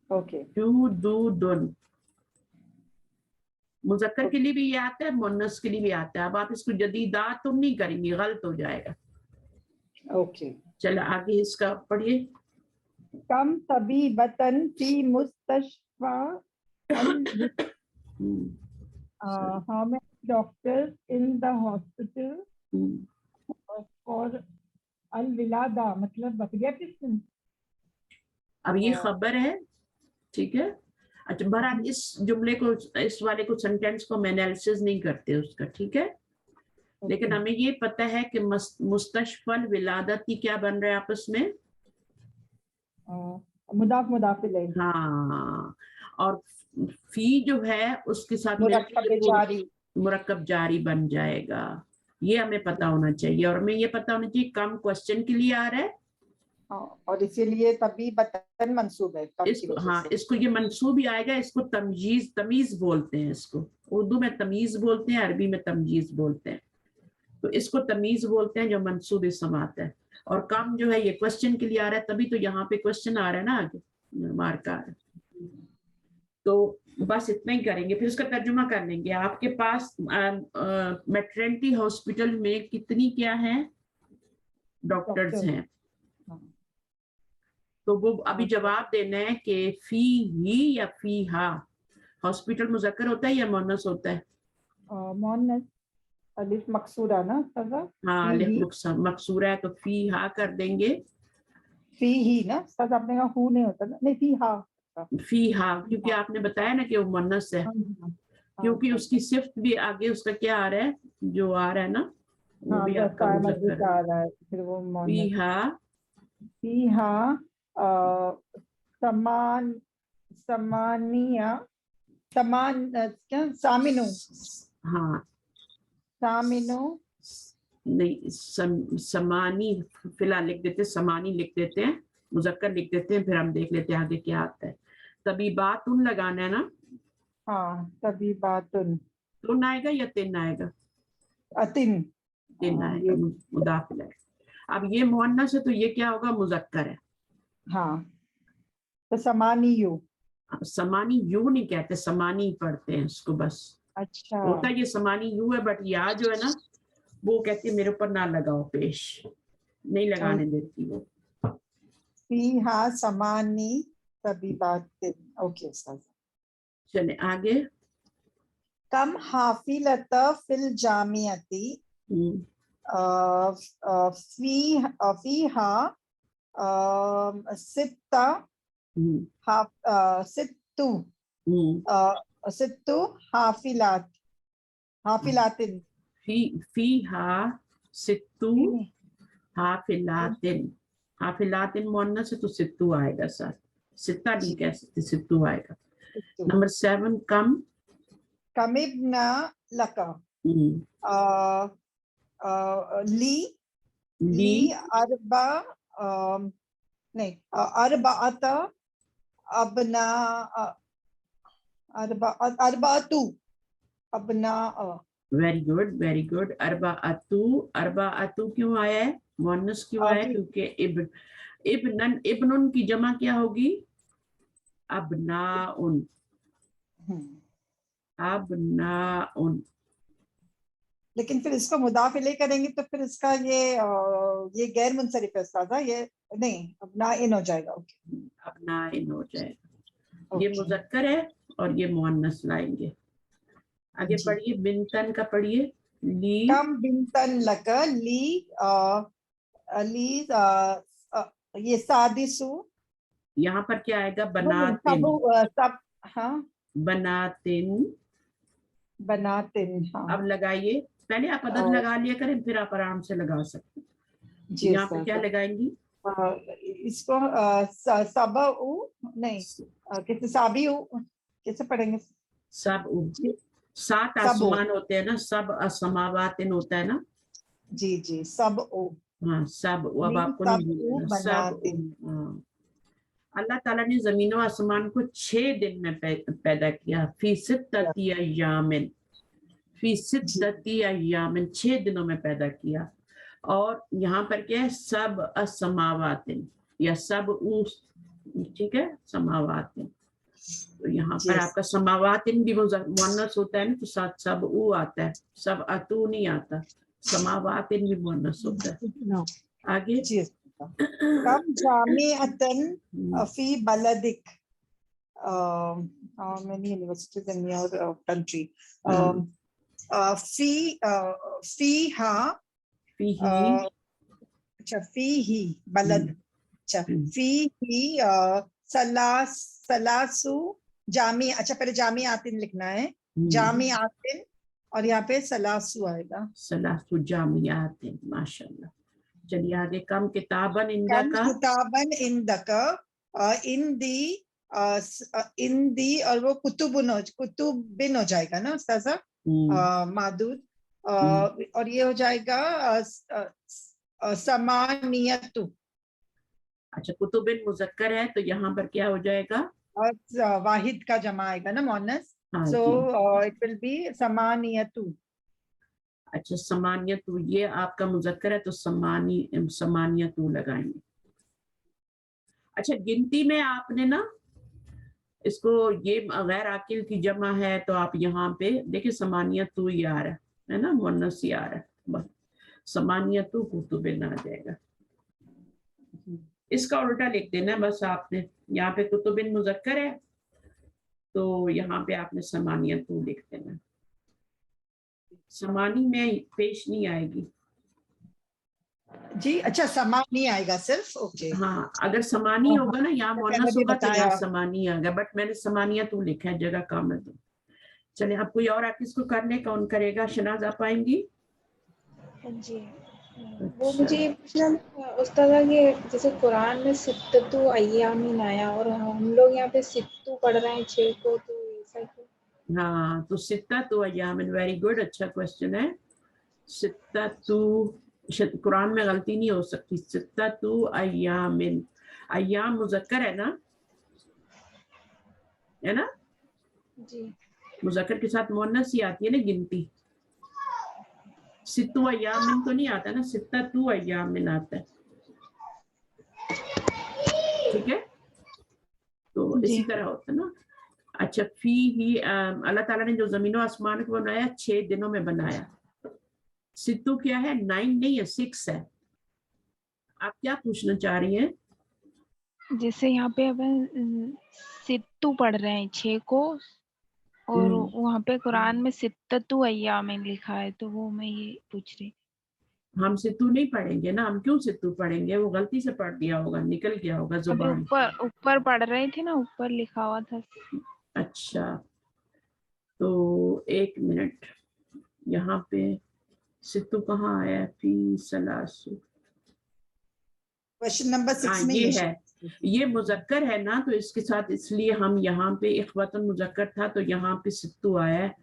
ओके. जुदुदुन. मुज़क्कर के लिए भी ये आता है, मुअन्नस के लिए भी आता है. अब आप इसको जदीदातुन नहीं करेंगे, गलत हो जाएगा. ओके. चलो आगे इसका पढ़िए. कम तबीबतन फी मुस्तशफा. how many doctors in the hospital for al-wilada, मतलब बकरियाटिस्म. अब ये खबर है. ठीक है. अच्छा, बहरहाल इस जुमले को, इस वाले को, सेंटेंस को हम एनालिसिस नहीं करते उसका. ठीक है. लेकिन हमें ये पता है कि मुस्तशफल विलादती क्या बन रहा है आपस में? मुदाफ मुदाफिल. हाँ. और फी जो है उसके साथ मुरक्कब जारी बन जाएगा. ये हमें पता होना चाहिए. और हमें ये पता होना चाहिए कम क्वेश्चन के लिए आ रहा है और इसीलिए तभी बतन मंसूब है. इसको, हाँ, इसको ये मंसूब ही आएगा. इसको तमीज बोलते हैं. इसको उर्दू में तमीज बोलते हैं, अरबी में तमजीज बोलते हैं. तो इसको तमीज बोलते हैं जो मंसूब इसम आता है. और कम जो है ये क्वेश्चन के लिए आ रहा है, तभी तो यहाँ पे क्वेश्चन आ रहा है ना आगे, मार्क आ रहा है. तो बस इतना ही करेंगे, फिर उसका तर्जुमा कर लेंगे. आपके पास मैटरनिटी हॉस्पिटल में कितनी क्या है डॉक्टर्स हैं? तो वो अभी जवाब देना है कि फी ही या फी हा. हॉस्पिटल मुज़क्कर होता है या मुअन्नस होता है? मुअन्नस. अलिफ मकसूरा ना सजा, हाँ फी अलिफ ही, मकसूरा है तो फी हा कर देंगे, फी ही ना सजा, आपने कहा हु नहीं होता ना, नहीं फी हा, फी हा, क्योंकि आपने बताया ना कि वो मुअन्नस है, क्योंकि उसकी सिफ्त भी आगे उसका क्या आ रहा है, जो आ रहा है ना वो हाँ भी आपका कायम मुज़क्कर है। आ रहा है, फिर वो फी मोहनस। हा, फी हा समान, समानिया, समान क्या, सामिनु, हाँ सामिनु, नहीं समानी फिलहाल लिख देते, समानी लिख देते हैं, मुज़क्कर लिख देते हैं, फिर हम देख लेते हैं आगे क्या आता है। तभी बातुन लगाना है ना, हाँ तभी बातुन, तुन आएगा या तिन आएगा, अतिन, तिन आएगा, ये मुदाफिल है। अब ये मुअन्नस है तो ये क्या होगा, मुज़क्कर है। हाँ, तो समानियु, समानी यू नहीं कहते, समानी पढ़ते हैं इसको बस, अच्छा होता ये समानी यू है, बट या जो है ना वो कहती है मेरे ऊपर ना लगाओ पेश, नहीं लगाने देती वो। फी हा समानी तभी बातिन, ओके सर। चले आगे। कम हाफिलत फिल जामियती, फीहा सित्ता, सित्तु, सित्तु हाफिलात, हाफिलातिन, फीहा सित्तू हाफिलातिन, हाफिलातिन मुअन्नस है तो सित्तू आएगा सर, सित्ता नहीं कह सकते, सित्तू आएगा। नंबर 7 कम, कमिबना लका, ली, ली अरबा, नहीं अरबात, अबना, अरबातु, अबना, वेरी गुड वेरी गुड। अरबाअतु, अरबाअतु क्यों आया है, मुअन्नस क्यों आया है, क्योंकि इब्नन, इब्नुन की जमा क्या होगी, अबनाउन, अबनाउन। लेकिन फिर इसको मुदाफ इलैह करेंगे तो फिर इसका ये गैर मुनसरिफ है उस्ताद, ये नहीं, अब ना इन हो जाएगा। ओके, अब ना इन हो जाएगा, ये मुज़क्कर है और ये मुअन्नस लाएंगे। आगे पढ़िए, बिनतन का पढ़िए, ली, कम बिनतन लक, ली, ली, ये सादिसु, यहाँ पर क्या आएगा, बनातिन, सब, हाँ बनातिन। बनातिन, हाँ अब लगाइए, पहले आप अदद लगा लिया करें फिर आप आराम से लगा सकते हैं। जी यहाँ पे क्या लगाएंगी, इसको सबउ, नहीं किसे साबिउ, कैसे पढ़ेंगे, सब 7 आसमान होते हैं ना, सब असमावातिन होता है ना, जी जी, सबउ, हाँ सब, अब आपको नहीं भूलना, सब। अल्लाह ताला ने जमीन और आसमान को 6 दिन में पैदा किया, फी सित्तती अय्यामिन, फी सित्तती अय्यामिन, 6 दिनों में पैदा किया। और यहाँ पर क्या है, सब असमावातिन या सब ठीक है, समावातिन। तो यहाँ पर आपका समावातिन भी मुअन्नस होता है ना, तो साथ सब आता है, सब अतु नहीं आता, समावातिन भी मुअन्नस होता है। आगे, कम जामिअतन फी बलदिक, how many universities in your country, फीहा, अच्छा फीही बलद, अच्छा फीही सलासु जामी, अच्छा पहले जामी आतिन लिखना है, जामी आतिन, और यहाँ पे सलासु आएगा, सलासु जामी आतिन, माशाल्लाह। चलिए आगे, कम किताबन इंदा का, किताबन इंदका, इन दी, और वो कुतुबिन हो जाएगा ना उस्ताज़ा, मादूद, और ये हो जाएगा समानियतु। अच्छा, कुतुबिन मुज़क्कर है तो यहाँ पर क्या हो जाएगा, और वाहिद का जमा आएगा ना मुअन्नस, सो इट विल बी समानियतु। अच्छा, समानियतु, ये आपका मुज़क्कर है तो समानियतु लगाएंगे। अच्छा, गिनती में आपने ना इसको, ये गैर आकिल की जमा है तो आप यहाँ पे देखिए समानियतु ही आ रहा है ना, मुअन्नस ही आ रहा है, बस समानियतु कुतुबिन आ जाएगा। इसका उल्टा लिख देना बस आपने, यहाँ पे कुतुबिन मुज़क्कर है तो यहाँ पे आपने समानियतु लिख देना। समानी में पेश नहीं आएगी. जी अच्छा समान नहीं आएगा सिर्फ, ओके. हाँ, अगर समानी होगा ना यहाँ मैंने मोनस भी होगा तो यहाँ बताया। समानी आएगा, बट मैंने समानिया तू लिखा है जगह कामल तो. चलिए, अब कोई और आके इसको करने कौन करेगा? शनाज आप आएंगी? जी वो अच्छा. मुझे ये पूछना था उस्ताद कि जैसे कुरान में सित्ततु अय्यामिन आया और हम लोग यहाँ पे सित्तू पढ़ रहे हैं 6 को, तो ऐसा क्यों? हाँ, तो सित्ता तो अय्यामिन, वेरी गुड, अच्छा क्वेश्चन है. सित्ता तू, कुरान में गलती नहीं हो सकती. सित्ता तू अय्यामिन, अय्याम मुजक्कर है ना, है ना? जी मुजक्कर के साथ मुअन्नस ही आती है ना गिनती. सित्तू अय्यामिन तो नहीं आता ना, सित्ता तू अय्यामिन आता है. ठीक है, तो इसी जी तरह होता है ना. अच्छा, फी ही अल्लाह ताला ने जो जमीनों आसमान को बनाया 6 दिनों में बनाया. सित्तू क्या है? 9 नहीं है, 6 है. आप क्या पूछना चाह रही हैं? जैसे यहाँ पे अपन सित्तू पढ़ रहे हैं 6 को, और वहाँ पे कुरान में सित्ततु अय्यामिन लिखा है, तो वो मैं ये पूछ रही. हम सित्तू नहीं पढ़ेंगे ना, हम क्यों सित्तू पढ़ेंगे? वो गलती से पढ़ दिया होगा, निकल गया होगा अभी जुबान. ऊपर पढ़ रहे थे ना, ऊपर लिखा हुआ था. अच्छा, तो 1 मिनट, यहाँ पे सित्तू कहाँ आया? फी सलासु. क्वेश्चन नंबर 6 हाँ, में ये है, ये मुजक्कर है ना, तो इसके साथ इसलिए हम यहाँ पे इख्वतुन मुजक्कर था तो यहाँ पे सित्तू आया है.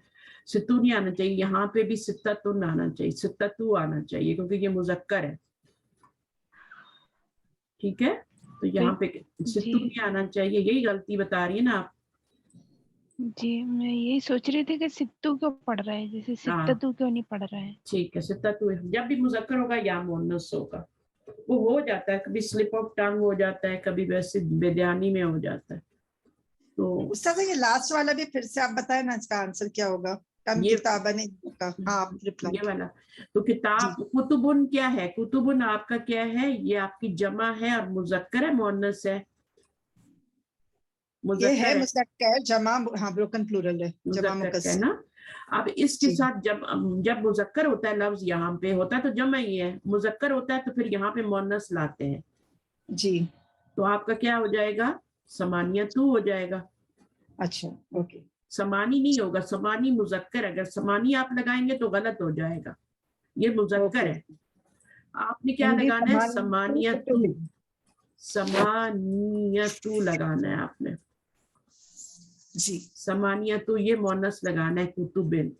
सित्तू नहीं आना चाहिए, यहाँ पे भी सित्ततुन आना चाहिए, सित्ततु आना चाहिए क्योंकि ये मुजक्कर है. ठीक है, तो यहाँ पे सित्तू जी नहीं आना चाहिए, यही गलती बता रही है ना आप. जी मैं यही सोच रही थी कि सित्तू क्यों पढ़ रहे हैं, जैसे हाँ, सित्ततु क्यों नहीं पढ़ रहे हैं. ठीक है, सित्ततु जब भी मुजक्कर होगा या मुअन्नस होगा, वो हो जाता है, कभी स्लिप ऑफ टंग हो जाता है, कभी वैसे बेध्यानी में हो जाता है. तो उस्ताद ये लास्ट वाला भी फिर से आप बताएं ना, इसका आंसर क्या होगा? कम ये किताबन का, हाँ आप रिप्लाई. ये वाला, तो किताब कुतुबुन क्या है? कुतुबुन आपका क्या है? ये आपकी जमा है और मुजक्कर है, मुअन्नस है? ये है मुजक्कर है, मुस्तक्कर जमा, हाँ ब्रोकन प्लूरल है, जमा मुजक्कर है मुकस्सर. ना. अब इसके जी. साथ जब मुजक्कर होता है लफ्ज यहाँ पे होता है तो जमा ही है, मुजक्कर होता है तो फिर यहाँ पे मुअन्नस लाते हैं. जी तो आपका क्या हो जाएगा? समानियतु हो जाएगा. अच्छा ओके. समानी नहीं होगा, समानी मुजक्कर. अगर समानी आप लगाएंगे तो गलत हो जाएगा, ये मुजक्कर है. आपने क्या हिंदी लगाना है? समान समानियतु, समानियतु लगाना है आपने. जी समानियतु, ये मुअन्नस लगाना है, कुतुबिन.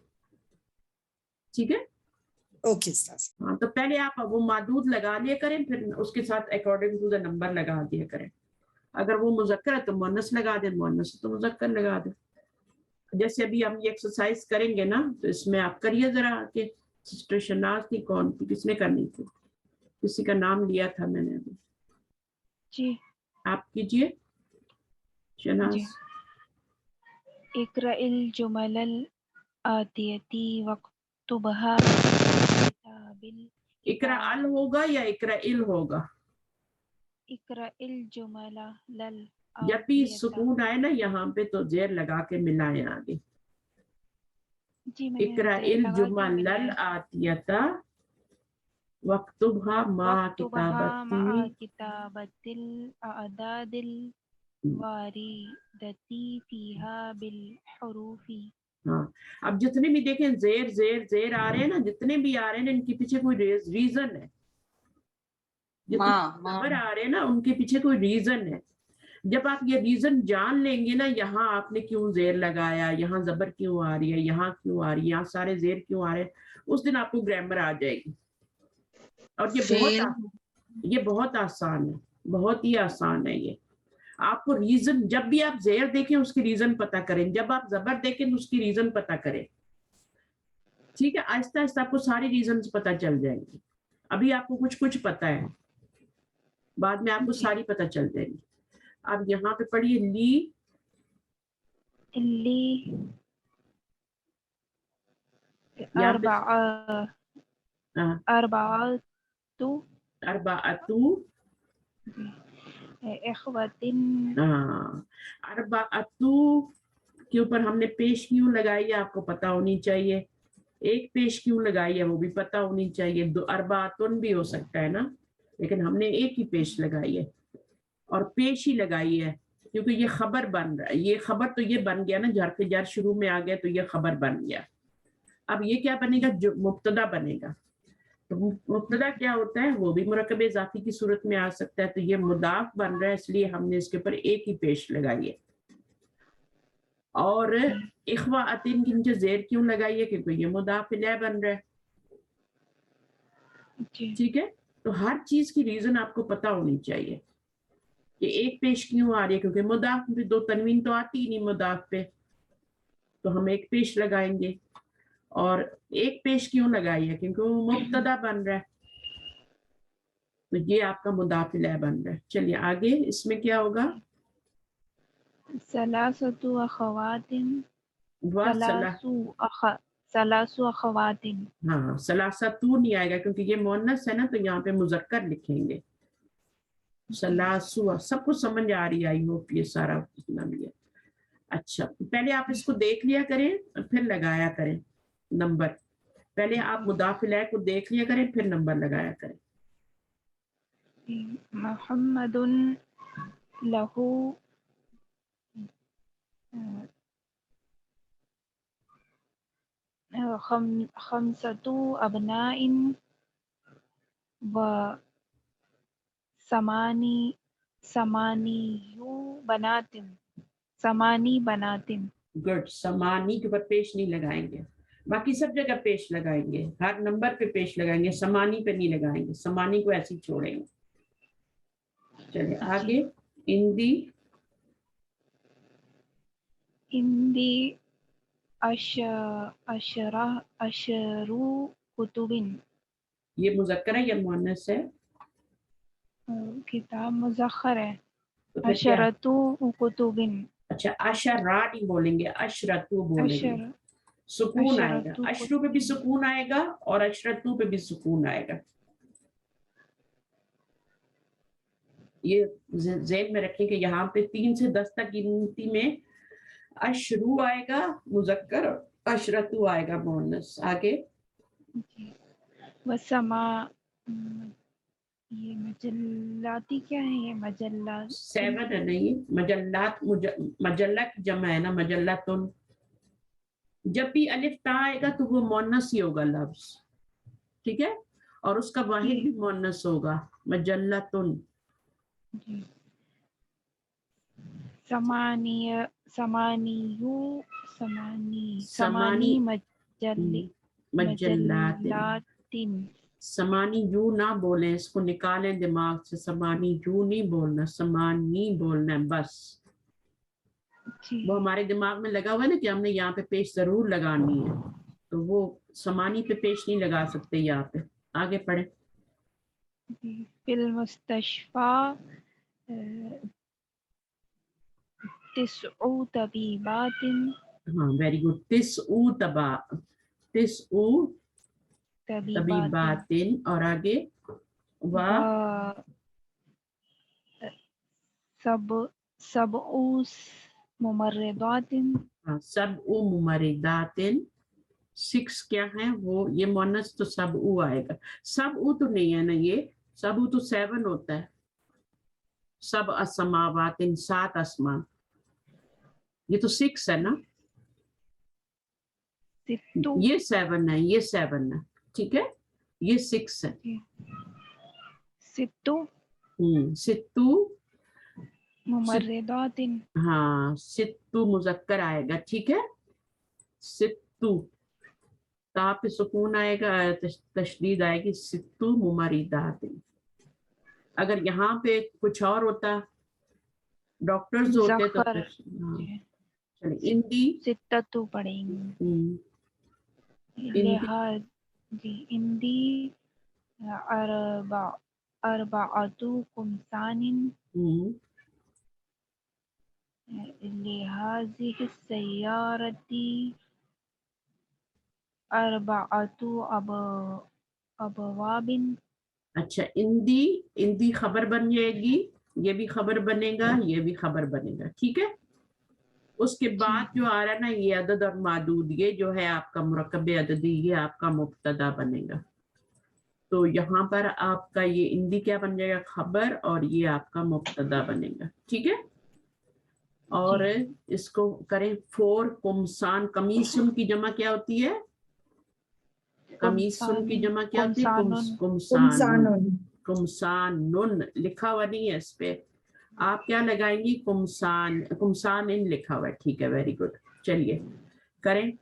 ठीक है, ओके उस्ताद. हाँ. तो पहले आप वो मादूद लगा लिया करें, फिर उसके साथ अकॉर्डिंग टू द नंबर लगा दिया करें. अगर वो मुजक्कर है तो मुअन्नस लगा दें, मुअन्नस है तो मुजक्कर लगा दें. जैसे अभी हम ये एक्सरसाइज करेंगे ना, तो इसमें आप करिए जरा आके. सिस्टर शनाज थी, कौन थी, किसने करनी थी? किसी का नाम लिया था मैंने अभी. जी आप कीजिए शनाज. जी. इक़राइल जुमलल आतियती वक्तुबहा किताबिल इकरा अल होगा या इकरा इल होगा? इक़राइल जुमलल जब भी आतियता. सुकून आए ना यहाँ पे तो जेर लगा के मिलाएं आगे. जी मैंने इकरा जेर इल लगा के जुमलल मिलाया. आतियता वक्तुबहा मा वक्तुबहा मा किताबती. किताबतिल अदादिल वारिदती फीहा बिल हुरूफी. हाँ, अब जितने भी देखें जेर जेर जेर आ रहे हैं ना, जितने भी आ रहे हैं ना, इनके पीछे कोई रीजन है. जितने नंबर आ रहे हैं ना, उनके पीछे कोई रीजन है. जब आप ये रीजन जान लेंगे ना, यहाँ आपने क्यों जेर लगाया, यहाँ जबर क्यों आ रही है, यहाँ क्यों आ रही है, यहाँ सारे जेर क्यों आ रहे हैं, उस दिन आपको ग्रामर आ जाएगी. और ये बहुत आसान है, बहुत ही आसान है ये. आपको रीजन, जब भी आप जेर देखें उसकी रीजन पता करें, जब आप जबर देखें उसकी रीजन पता करें. ठीक है, आहिस्ता आहिस्ता आपको सारी रीजन पता चल जाएंगी. अभी आपको कुछ कुछ पता है, बाद में आपको सारी पता चल जाएगी. अब यहाँ पे पढ़िए ली. ली यहाँ पे अरबाअतु अरबाअतु. इख्वतिन. अरबाअतु के ऊपर हमने पेश क्यों लगाई है आपको पता होनी चाहिए. ایک پیش کیوں لگائی ہے وہ بھی پتہ ہونی چاہیے. دو اربعتن بھی ہو سکتا ہے نا, لیکن ہم نے ایک ہی پیش لگائی ہے, اور پیش ہی لگائی ہے کیونکہ یہ خبر بن رہا ہے. یہ خبر تو یہ بن گیا نا, جر پہ جر شروع میں آ گیا تو یہ خبر بن گیا. اب یہ کیا بنے گا, جو مبتدا بنے گا. تو مبتدا کیا ہوتا ہے, وہ بھی مرکب اضافی کی صورت میں آ سکتا ہے. تو یہ مضاف بن رہا ہے, اس لیے ہم نے اس کے اوپر ایک ہی پیش لگائی ہے. اور اخواتن کی نیچے زیر کیوں لگائی ہے, کیونکہ یہ مضاف الیہ بن رہا ہے. جی ٹھیک ہے, تو ہر چیز کی ریزن آپ کو پتہ ہونی چاہیے کہ ایک پیش کیوں آ رہی ہے, کیونکہ مضاف میں دو تنوین تو آتی ہی نہیں مضاف پہ, تو ہم ایک پیش لگائیں گے. اور ایک پیش کیوں لگائی ہے, کیونکہ وہ مبتدا بن رہا ہے, تو یہ آپ کا مضاف الیہ بن رہا ہے. چلیے آگے, اس میں کیا ہوگا, ثلاثۃ اخوات وَصَلَا. ثلاث اخوات. ہاں ثلاثتو نہیں آئے گا کیونکہ یہ مؤنث ہے نا, تو یہاں پہ مذکر لکھیں گے. ثلاثو, سب کو سمجھ آ رہی, آئی ہوپ یہ سارا جتنا بھی ہے. اچھا, پہلے آپ اس کو دیکھ لیا کریں اور پھر لگایا کریں نمبر. پہلے آپ مضاف الیہ کو دیکھ لیا کریں پھر نمبر لگایا کریں. محمد لہو خمسۃ ابناء و ثمانی بنات. گڈ, سمانی کے اوپر پیش نہیں لگائیں گے, باقی سب جگہ پیش لگائیں گے, ہر نمبر پہ پیش لگائیں گے, سمانی پہ نہیں لگائیں گے, سمانی کو ایسے ہی چھوڑیں گے. چلے آگے, اندی عندی اشرو کتب. یہ مذکر ہے یا مؤنث ہے, کتاب مذکر ہے. تو پھر کیا, عشرتو کتب. اچھا اشرا نہیں بولیں گے, اشرتو بولیں گے, سکون آئے گا. عشرتو اشرو پہ بھی سکون آئے گا اور اشرتو پہ بھی سکون آئے گا. یہ ذہن میں رکھیں کہ یہاں پہ 3 سے 10 تک گنتی میں اشرو آئے گا مذکر, اشرتو آئے گا مؤنث. آگے وسما, یہ مجلاتی کیا ہے, یہ مجلات 7 ہے نہیں, مجلات, مجلہ کی جمع ہے نا, مجلتن. جب بھی الف تا آئے گا تو وہ مؤنث ہی ہوگا لفظ, ٹھیک ہے, اور اس کا واحد بھی مؤنث ہوگا, مجلتن. جی. سمانی مجلات. مجلات. سمانی یوں نہ بولیں, اس کو نکالیں دماغ سے, سمانی یوں نہیں بولنا, سمانی بولنا ہے بس. جی وہ ہمارے دماغ میں لگا ہوا ہے نا کہ ہم نے یہاں پہ پیش ضرور لگانی ہے, تو وہ سمانی پہ پیش نہیں لگا سکتے یہاں پہ. آگے پڑھیں. فی المستشفى 9 طبیبات. ہاں ویری گڈ, تسعو طبیبات. اور آگے و سبع ممرضات. سبع ممرضات. 6 کیا ہیں وہ, یہ مؤنث تو سبع آئے گا. سبع تو نہیں ہے نا, یہ سبع تو 7 ہوتا ہے. 7 سماوات, 7 آسمان, یہ تو 6 ہے نا, یہ 7 ہے, یہ 7 ہے, ٹھیک ہے, یہ 6 ہے. ستو ممرضات. ہاں, ستو مذکر آئے گا, ٹھیک ہے, ستو تا پہ سکون آئے گا, تشدید آئے گی, ستو ممرضات. اگر یہاں پہ کچھ اور ہوتا, ڈاکٹرز ہوتے تو ظفر. پھر چلے اندی. ستتو پڑھیں گے. لحاظ جی, اندی اربعۃ قمصان لهذه السيارة اربعۃ ابواب. اچھا, اندی خبر بن جائے گی, یہ بھی خبر بنے گا, یہ بھی خبر بنے گا, ٹھیک ہے. उसके बाद जो आ रहा है ना ये अदद और मादूद, ये जो है आपका मुरक्कब अददी, ये आपका मुब्तदा बनेगा। तो यहाँ पर आपका ये इंदी क्या बन जाएगा, खबर, और ये आपका मुब्तदा बनेगा, ठीक है। और इसको करें फोर कुमसान, कमीसुन की जमा क्या होती है, कमीसुन की जमा क्या होती है, कुमसानुन। कुमसानुन लिखा हुआ नहीं है इस पे, आप क्या लगाएंगी, कुमसान, कुमसान इन लिखा हुआ है, ठीक है, वेरी गुड। चलिए करें,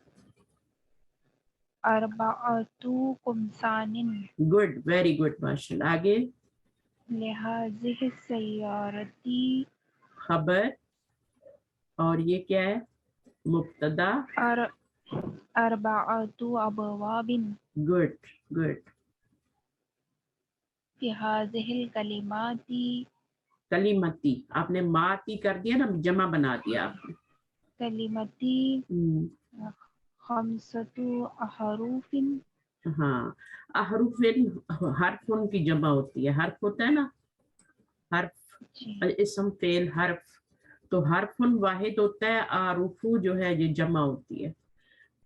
अरबाअतु कुमसानिन गुड, वेरी गुड, माशाल्लाह। आगे लिहाज़िहि सय्यारती खबर, और ये क्या है, मुब्तदा, अरबाअतु अबवाबिन गुड गुड। लिहाज़िहिल कलिमाती कलीमती, आपने माती कर दिया ना, जमा बना दिया आपने। कलिमती खमसतु अहरूफिन, हाँ, अहरूफिन, हरफुन की जमा होती है, हर्फ होता है ना, हर्फ, इसम फेल हर्फ, तो हरफुन वाहिद होता है, आरुफु जो है ये जमा होती है।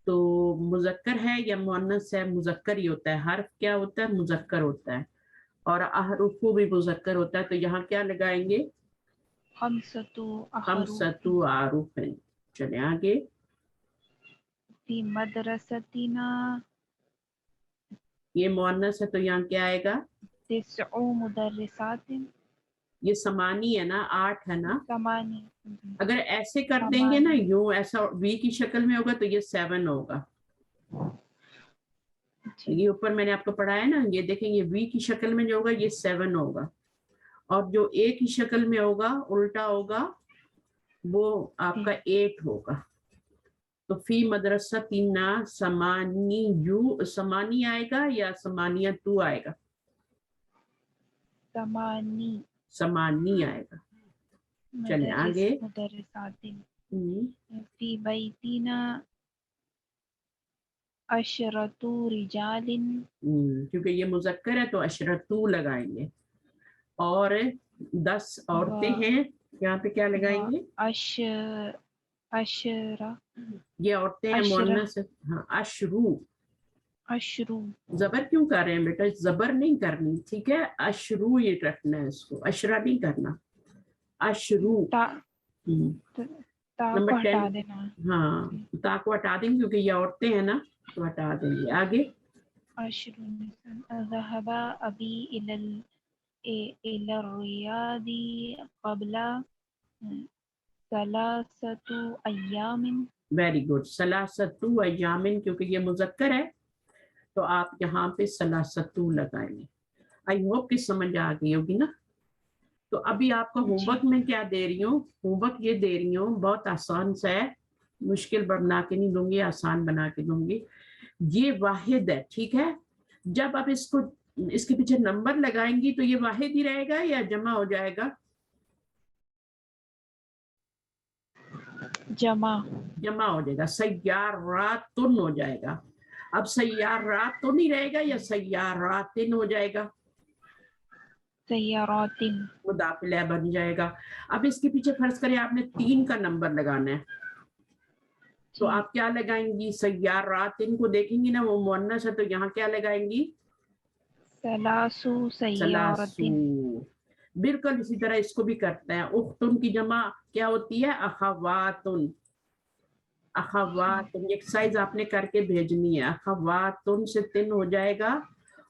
तो मुजक्कर है या मुअन्नस है, मुजक्कर ही होता है, हर्फ क्या होता है, मुजक्कर होता है, और अहरूफु भी मुजक्कर होता है। तो यहाँ क्या लगाएंगे, खमसतु आरुफिन। चले आगे, फी मदरसतिना ये मुअन्नस है तो यहाँ क्या आएगा, तिस्उ मुदर्रिसातिन, ये समानी है ना, 8 है ना। समानी, अगर ऐसे कर देंगे ना, यूं ऐसा वी की शक्ल में होगा तो ये 7 होगा। ये ऊपर मैंने आपको पढ़ाया ना, ये देखेंगे वी की शक्ल में जो होगा ये 7 होगा, और जो ए की शक्ल में होगा उल्टा होगा वो आपका 8 होगा। तो फी मदरसतिना समानी, यू समानी आएगा या समानिया तू आएगा, समानी समानी आएगा। चले आगे, मुदर्रिसातिन फी बैतिना अशरतु रिजालिन, क्योंकि ये मुजक्कर है तो अशरतु लगाएंगे, और 10 औरतें हैं, यहाँ पे क्या लगाएंगे, अशरा, ये औरतें हैं, मुअन्नस है, हाँ, अशरू। अशरू, जबर क्यों कर रहे हैं बेटा, जबर नहीं करनी, ठीक है, अशरू ये रखना है, इसको अशरा नहीं करना, अशरू। नंबर 10, हटा देना, हाँ, ता को हटा देंगे क्योंकि ये औरतें हैं ना, तो हटा देंगे। आगे, अशरू ज़हबा अबी इलर रियादी क़ब्ला सलासतु अय्यामिन, वेरी गुड, सलासतु अय्यामिन, क्योंकि ये मुजक्कर है तो आप यहाँ पे सलासतु लगाएंगे। आई होप कि समझ आ गई होगी ना। तो अभी आपको होमवर्क में क्या दे रही हूँ, होमवर्क ये दे रही हूँ, बहुत आसान सा है, मुश्किल बना के नहीं दूंगी, आसान बना के दूंगी। ये वाहिद है, ठीक है, जब आप इसको इसके पीछे नंबर लगाएंगी तो ये वाहिद ही रहेगा या जमा हो जाएगा, जमा हो जाएगा, सय्यारातुन हो जाएगा। अब सय्यारातुन ही रहेगा या सय्यारातिन हो जाएगा, सय्यारातिन, मुदाफिला बन जाएगा। अब इसके पीछे फर्ज करें आपने 3 का नंबर लगाना है, तो आप क्या लगाएंगी, सय्यारातिन को देखेंगी ना वो मुअन्नस है तो यहाँ क्या लगाएंगी, सलासु सय्यारातिन, बिल्कुल इसी तरह इसको भी करते हैं। उख्तुन की जमा क्या होती है, अखवातुन। अखवातुन एक्सरसाइज आपने करके भेजनी है, अखवातुन से 3 हो जाएगा,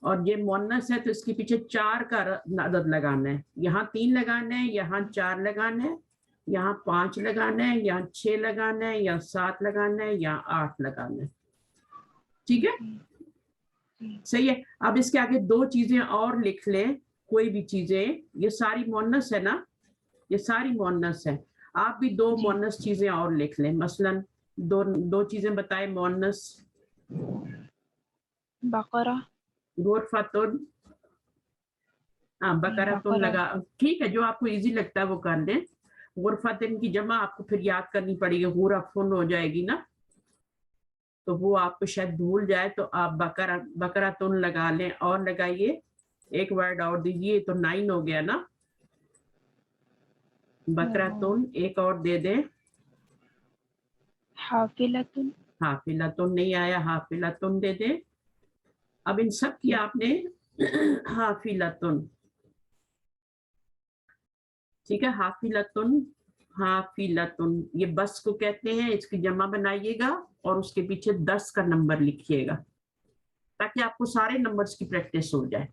और ये मुअन्नस है तो इसके पीछे 4 का अदद लगाना है, यहाँ 3 लगाना है, यहाँ 4 लगाना है, यहाँ 5 लगाना है, यहाँ 6 लगाना है, यहाँ 7 लगाना है, यहाँ 8 लगाना है, ठीक है, सही है। अब इसके आगे 2 चीजें और लिख लें, कोई भी चीजें, ये सारी मुअन्नस है ना, ये सारी मुअन्नस है, आप भी 2 मुअन्नस चीजें और लिख लें, मसलन दो चीजें बताएं मुअन्नस, बकरा, गुरफतुन, बकरातुन लगा, ठीक है, जो आपको इजी लगता है वो कर लें। गुरफतुन की जमा आपको फिर याद करनी पड़ेगी, गुरफुन हो जाएगी ना, तो वो आपको शायद भूल जाए, तो आप बकरातुन लगा लें, और लगाइए, एक वर्ड और दीजिए, तो 9 हो गया ना, बकरातुन एक और दे दें, हाफिलतुन, हाफिलतुन नहीं आया, हाफिलतुन दे दे। अब इन सब की आपने हाफिलतुन, ठीक है, हाफिलतुन, हाफिलतुन, ये बस को कहते हैं, इसकी जमा बनाइएगा और उसके पीछे 10 का नंबर लिखिएगा ताकि आपको सारे नंबर्स की प्रैक्टिस हो जाए।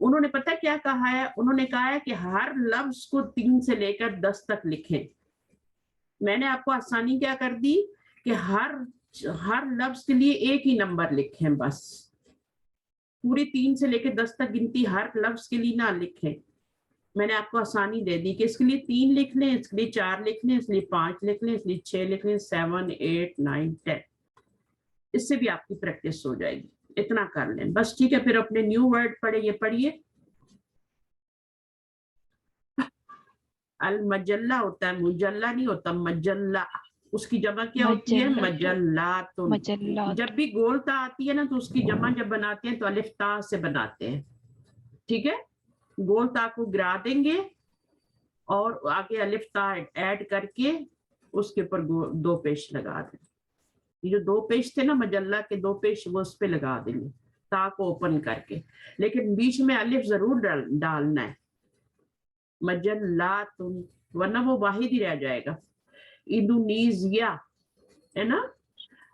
उन्होंने पता क्या कहा है, उन्होंने कहा है कि हर लफ्ज को 3 से लेकर 10 तक लिखें। मैंने आपको आसानी क्या कर दी कि हर लफ्ज के लिए एक ही नंबर लिखें, बस पूरी 3 से लेकर 10 तक गिनती हर लफ्ज के लिए ना लिखें। मैंने आपको आसानी दे दी कि इसके लिए 3 लिख लें, इसके लिए 4 लिख लें, इसलिए 5 लिख लें, इसलिए 6 लिख लें, 7 8 9 10। इससे भी आपकी प्रैक्टिस हो जाएगी, इतना कर लें बस, ठीक है। फिर अपने न्यू वर्ड पढ़िए। अल मजल्ला होता है, मुजल्ला नहीं होता, मजल्ला। उसकी जमा क्या होती है? मजल्लातुन। मजल्लात, जब भी गोलता आती है ना तो उसकी जमा जब बनाते हैं तो अलिफ ता से बनाते हैं, ठीक है। गोलता को गिरा देंगे और आगे अलिफ ता ऐड करके उसके ऊपर 2 पेश लगा देंगे। ये जो 2 पेश थे ना मजल्ला के 2 पेश, वो उस पे लगा देंगे ता को ओपन करके, लेकिन बीच में अलिफ जरूर डालना है, मजल्लातुन, वरना वो वाहिद ही रह जाएगा। इंडोनेशिया है ना।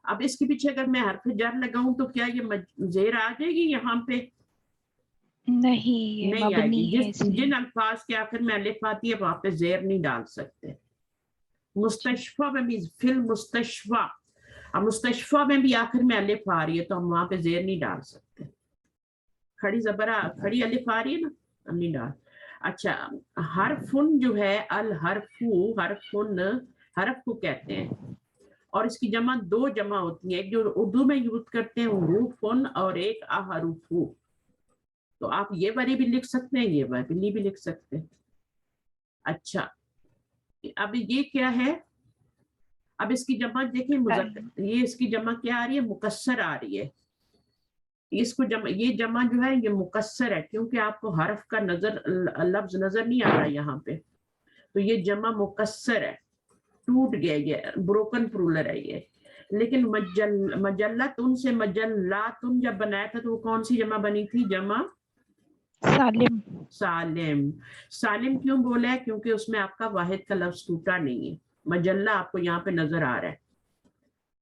अब इसके पीछे अगर मैं हर्फ जर लगाऊं तो क्या ये जेर आ जाएगी यहाँ पे? नहीं, ये नहीं मबनी आएगी। है इसलिए। जिन अल्फाज के आखिर में अलिफ आती है वहां पे जेर नहीं डाल सकते। मुस्तशफा में भी, फिल मुस्तशफा, अब मुस्तशफा में भी आखिर में अलिफ आ रही है तो हम वहां पे जेर नहीं डाल सकते। खड़ी जबरा, खड़ी अलिफ आ रही है ना, हम नहीं डाल। अच्छा, हरफुन जो है, अल हरफू, हरफुन हरफ को कहते हैं और इसकी जमा 2 जमा होती है, एक जो उर्दू में यूज करते हैं हुरूफुन और एक अहरूफु। तो आप ये वाली भी लिख सकते हैं, ये वाली भी लिख सकते हैं। अच्छा, अब ये क्या है? अब इसकी जमा देखें, मुज़क्कर, ये इसकी जमा क्या आ रही है? मुकस्सर आ रही है। इसको जमा, ये जमा जो है ये मुकस्सर है क्योंकि आपको हरफ का लफ्ज नजर नहीं आ रहा यहाँ पे, तो ये जमा मुकस्सर है, टूट गया, ये ब्रोकन प्लूरल है ये। लेकिन मजल्लातुन से मजल्लातुन जब बनाया था तो वो कौन सी जमा बनी थी? जमा सालिम, सालिम। सालिम क्यों बोला है? क्योंकि उसमें आपका वाहिद का लफ्ज टूटा नहीं है। मजल्ला आपको यहाँ पे नजर आ रहा है,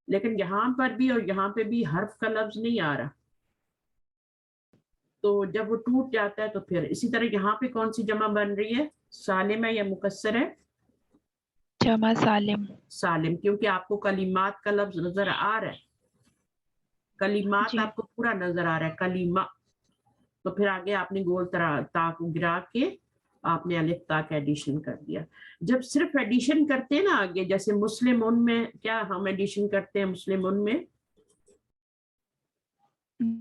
लेकिन यहाँ पर भी और यहाँ पे भी हर्फ का लफ्ज नहीं आ रहा, तो जब वो टूट जाता है तो फिर इसी तरह यहाँ पे कौन सी जमा बन रही है? सालिम है या मुकस्सर है? जमा सालिम। सालिम, क्योंकि आपको कलिमात का लफ्ज नजर आ रहा है, कलिमात जी। आपको पूरा नजर आ रहा है, कलीमा। तो फिर आगे आपने गोल ता को गिरा के आपने अलिफ ता का एडिशन कर दिया। जब सिर्फ एडिशन करते हैं ना आगे, जैसे मुस्लिमुन में क्या हम एडिशन करते हैं? मुस्लिमुन में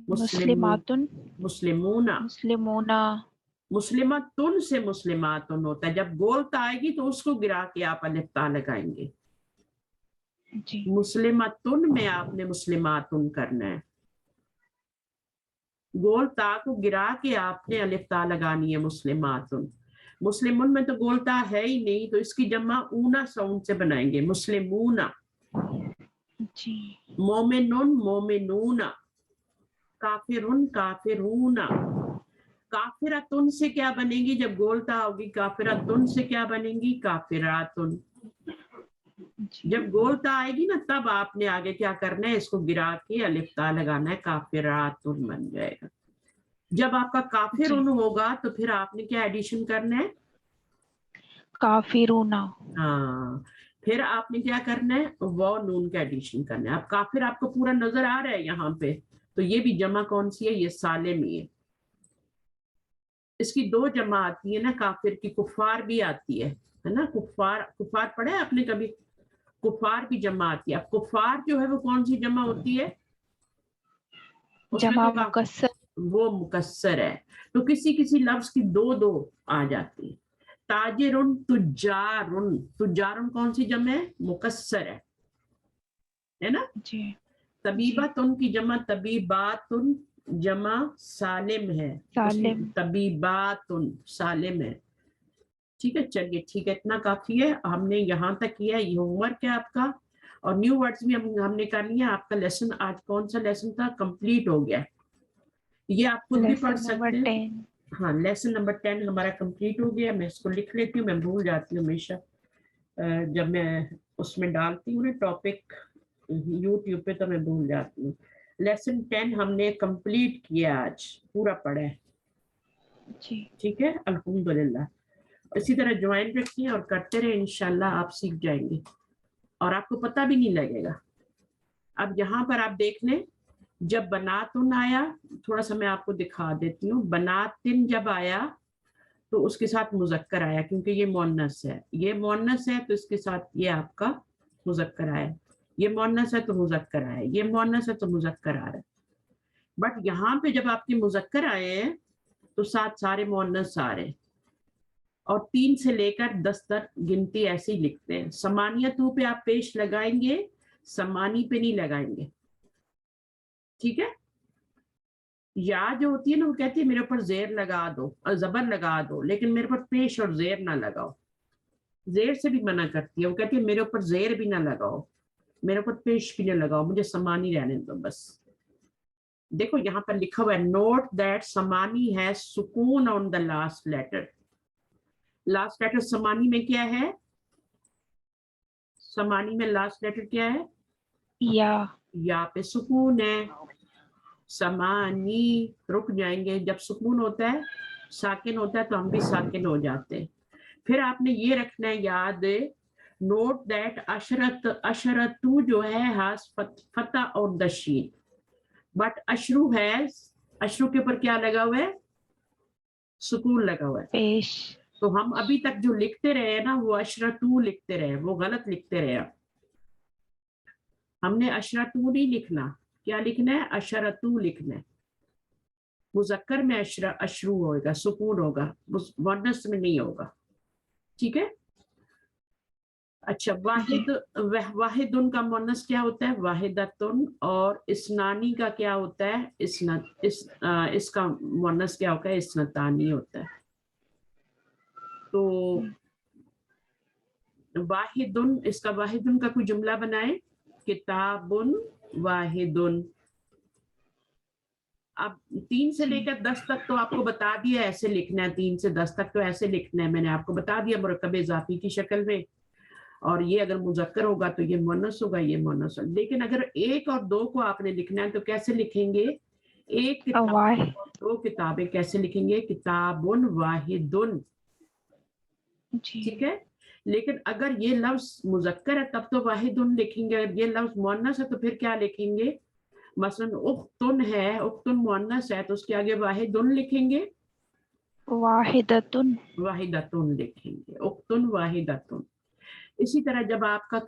मुस्लिमातुन, मुस्लिमूना, मुस्लिमूना, मुस्लिमातुन से मुस्लिमातुन होता है। जब गोल ता आएगी तो उसको गिरा के आप अलिफ ता लगाएंगे। जी। मुस्लिमातुन में आपने मुस्लिमातुन करना है, गोल ता को गिरा के आपने अलिफ ता लगानी है, मुस्लिमातुन। मुस्लिमुन में तो गोल ता है ही नहीं, तो इसकी जमा ऊना साउंड से बनाएंगे, मुस्लिमूना। जी। मोमिनुन मोमिनूना, काफिरुन काफिरूना। काफिरातुन से क्या बनेगी जब गोलता होगी? काफिरातुन से क्या बनेगी? काफिरातुन। जी। जब गोलता आएगी ना तब आपने आगे क्या करना है? इसको गिरा के अलिफ ता लगाना है, काफिरातुन बन जाएगा। जब आपका काफिरुन होगा तो फिर आपने क्या एडिशन करना है? काफिरूना। हाँ, फिर आपने क्या करना है? वो नून का एडिशन करना है। अब काफिर आपको पूरा नजर आ रहा है यहाँ पे, तो ये भी जमा कौन सी है? ये सालिम ही है। इसकी 2 जमा आती है ना काफिर की, कुफार भी आती है ना। कुफार, कुफार पढ़ा है आपने कभी? कुफार भी जमा आती है। अब कुफार जो है वो कौन सी जमा होती है? उसमें जमा तो मुकस्सर, वो मुकस्सर है, तो किसी किसी लफ्ज की 2 आ जाती है। ताजिरुन तुजारुन, तुजारुन कौन सी जमा है? मुकस्सर है ना। जी। तबीबातुन की जमा तबीबातुन, जमा सालिम है, सालिम। तबीबातुन सालिम है। ठीक है, चलिए ठीक है, इतना काफी है, हमने यहाँ तक किया, ये होमवर्क है आपका, और न्यू वर्ड्स भी हमने कर लिया। आपका लेसन आज कौन सा लेसन था, कंप्लीट हो गया। ये आप खुद भी पढ़ लेसन नंबर सकते हैं। 10। हाँ, लेसन नंबर 10 हमारा कंप्लीट हो गया। मैं इसको लिख लेती हूँ, मैं भूल जाती हूँ हमेशा जब मैं उसमें डालती हूँ ना टॉपिक यूट्यूब पे, तो मैं भूल जाती हूँ। लेसन 10 हमने कंप्लीट किया, आज पूरा पढ़ा है। जी ठीक है, अल्हम्दुलिल्लाह। इसी तरह ज्वाइन रखिए और करते रहे, इंशाल्लाह आप सीख जाएंगे और आपको पता भी नहीं लगेगा। अब यहाँ पर आप देख लें, जब बनातुन आया, थोड़ा सा मैं आपको दिखा देती हूँ। बनातिन जब आया तो उसके साथ मुजक्कर आया, क्योंकि ये मोन्नस है, ये मोन्नस है तो इसके साथ ये आपका मुजक्कर आया। ये मोन्नस है तो मुजक्कर आया, ये मोन्नस है तो मुजक्कर आ रहा है। बट यहाँ पे जब आपके मुजक्कर आए हैं तो साथ सारे मोन्नस आ रहे हैं, और 3 से लेकर 10 तक गिनती ऐसे ही लिखते हैं। समानियतू पे आप पेश लगाएंगे, समानी पे नहीं लगाएंगे। ठीक है, या जो होती है ना, वो कहती है मेरे ऊपर जेर लगा दो और जबर लगा दो, लेकिन मेरे ऊपर पेश और जेर ना लगाओ। जेर से भी मना करती है, वो कहती है मेरे ऊपर जेर भी ना लगाओ, मेरे ऊपर पेश भी ना लगाओ, मुझे समानी रहने दो बस। देखो यहाँ पर लिखा हुआ है, नोट दैट समानी है सुकून on the last letter. Last letter समानी में क्या है, समानी में लास्ट लेटर क्या है, या पे सुकून है। समानी रुक जाएंगे, जब सुकून होता है, साकिन होता है तो हम भी साकिन हो जाते हैं। फिर आपने ये रखना है याद, नोट दैट अशरत, अशरतू जो है हास फता और दशीन, बट अशरू है, अशरू के ऊपर क्या लगा हुआ है, सुकून लगा हुआ है। पेश। तो हम अभी तक जो लिखते रहे ना, वो अशरतू लिखते रहे, वो गलत लिखते रहे। हमने अशरतू नहीं लिखना, क्या लिखना है, अशरतू लिखना है। मुजक्कर में अशरू होगा, सुकून होगा, मुअन्नस में नहीं होगा। ठीक है, अच्छा, वाहिद, वाहिदुन का मुअन्नस क्या होता है, वाहिदतुन, और इस्नानी का क्या होता है, इसका मुअन्नस क्या होता है, इस्नतानी होता है। तो वाहिदुन, इसका वाहिदुन का कोई जुमला बनाए, किताबुन वाहिदुन। अब 3 से लेकर 10 तक तो आपको बता दिया ऐसे लिखना है, 3 से 10 तक तो ऐसे लिखना है, मैंने आपको बता दिया मुरक्कब इजाफी की शक्ल में। और ये अगर मुजक्कर होगा तो ये मुअन्नस होगा, ये मुअन्नस होगा। लेकिन अगर 1 और 2 को आपने लिखना है तो कैसे लिखेंगे, 1 किताब और 2 किताबें कैसे लिखेंगे, किताबुन वाहिदुन। ठीक है, लेकिन अगर ये लफ्ज मुजक्कर है तब तो वाहिदुन लिखेंगे, अगर ये लफ्ज मुअन्नस है तो फिर क्या लिखेंगे। मसलन उख्तुन है, उख्तुन मुअन्नस है तो उसके आगे वाहिदुन लिखेंगे, वाहिदतुन, वाहिदतुन लिखेंगे, उख्तुन वाहिदतुन। इसी तरह जब आपका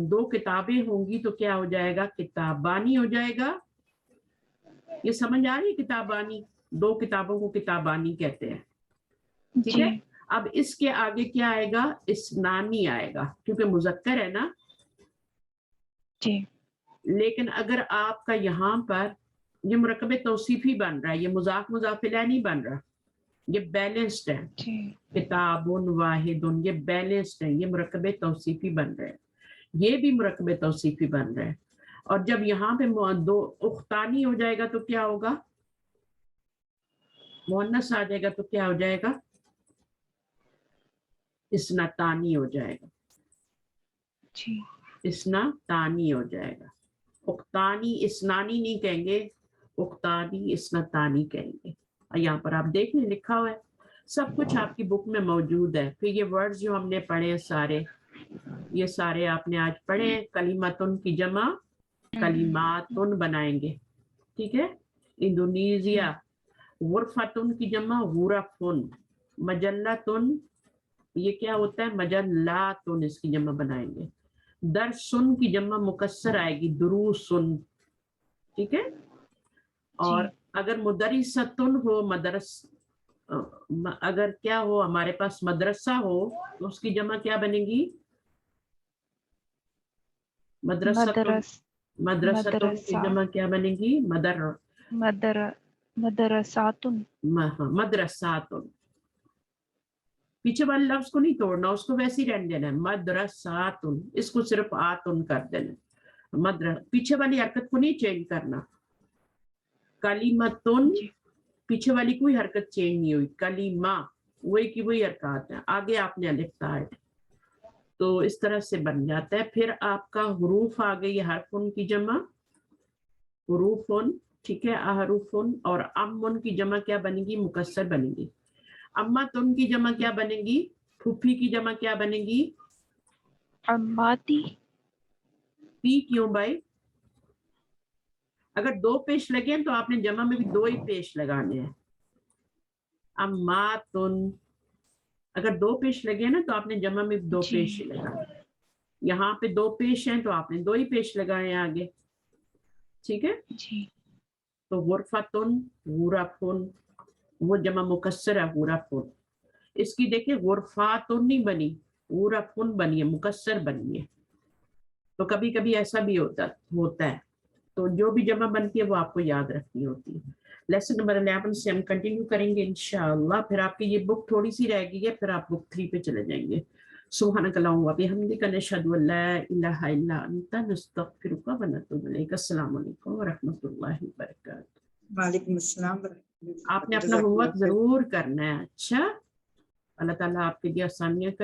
2 किताबें होंगी तो क्या हो जाएगा, किताबानी हो जाएगा। ये समझ आ रही है, किताबानी, 2 किताबों को किताबानी कहते हैं। ठीक है, अब इसके आगे क्या आएगा, इस्नानी आएगा, क्योंकि मुजक्कर है ना जी। लेकिन अगर आपका यहाँ पर ये मुरक्कब तौसीफी बन रहा है, ये मुजाफ मुजाफिला नहीं बन रहा, ये बैलेंस्ड है। किताबुन वाहिदुन, ये बैलेंस्ड है, ये मुरक्कब तौसीफी बन रहे हैं, ये भी मुरक्कब तौसीफी बन रहे हैं। और जब यहाँ पे 2 उख्तानी हो जाएगा तो क्या होगा, मुअन्नस आ जाएगा तो क्या हो जाएगा, इस्नतानी हो जाएगा, इस्नतानी हो जाएगा। उख्तानी इस्नानी नहीं कहेंगे, उख्तानी इस्नतानी कहेंगे। यहाँ पर आप देख लें लिखा हुआ है, सब कुछ आपकी बुक में मौजूद है। फिर ये वर्ड्स जो हमने पढ़े सारे, ये सारे आपने आज पढ़े। कलिमतुन की जमा कलिमातुन बनाएंगे। ठीक है, इंडोनेशिया, गुरफतुन की जमा गुरफुन, मजल्लतुन ये क्या होता है, मजल्लातुन, इसकी जमा बनाएंगे। दरसुन की जमा मुकस्सर आएगी, दुरूसुन। ठीक है, और अगर मुदरिसतुन हो, अगर क्या हो हमारे पास मदरसा हो तो उसकी जमा क्या बनेगी, मदरसतुन, मदरसतुन की जमा क्या बनेगी, मदरसातुन, मदरसातुन। पीछे वाले लफ्ज को नहीं तोड़ना, उसको वैसे ही रहने देना है, मदरसातुन, इसको सिर्फ आतुन कर देना, पीछे वाली हरकत को नहीं चेंज करना। कलीमतुन, पीछे वाली कोई हरकत चेंज नहीं हुई, कलीमा वही की वही हरकत है, आगे आपने अलिफ ताए, तो इस तरह से बन जाता है। फिर आपका हुरूफ आ गई, हरफुन की जमा हुरूफुन, ठीक है, अहरूफुन, और अम्मुन की जमा क्या बनेगी, मुकस्सर बनेगी। अम्मातुन की जमा क्या बनेगी, फूफी की जमा क्या बनेगी, अम्माती। पी क्यों भाई? अगर दो पेश लगे हैं तो आपने जमा में भी दो ही पेश लगाने हैं। अम्मातुन, अगर दो पेश लगे हैं ना तो आपने जमा में भी दो जी। पेश ही लगाने। यहाँ पे दो पेश हैं तो आपने दो ही पेश लगाए हैं आगे, ठीक है। जी। तो गुरफतुन, गुरफुन, वो जमा मुकस्सर है, गुरफुन। इसकी देखिए गुरफातुन नहीं बनी, गुरफुन बनी है, मुकस्सर बनी है। तो कभी कभी ऐसा भी होता है, तो जो भी जमा बनती है वो आपको याद रखनी होती है। लेसन नंबर 11 से हम कंटिन्यू करेंगे इंशाअल्लाह। फिर आपकी ये बुक थोड़ी सी रह गई है, फिर आप बुक 3 पे चले जाएंगे। सुब्हानकल्लाहुम्मा व बिहम्दिका नशहदु अन ला इलाहा इल्ला अंता नस्तगफिरुका व नतूबु इलैक। अस्सलामु अलैकुम व रहमतुल्लाहि व बरकातहू। वालेकुम अस्सलाम। आपने अपना होमवर्क जरूर करना है। अच्छा, अल्लाह ताला आपके लिए आसानियां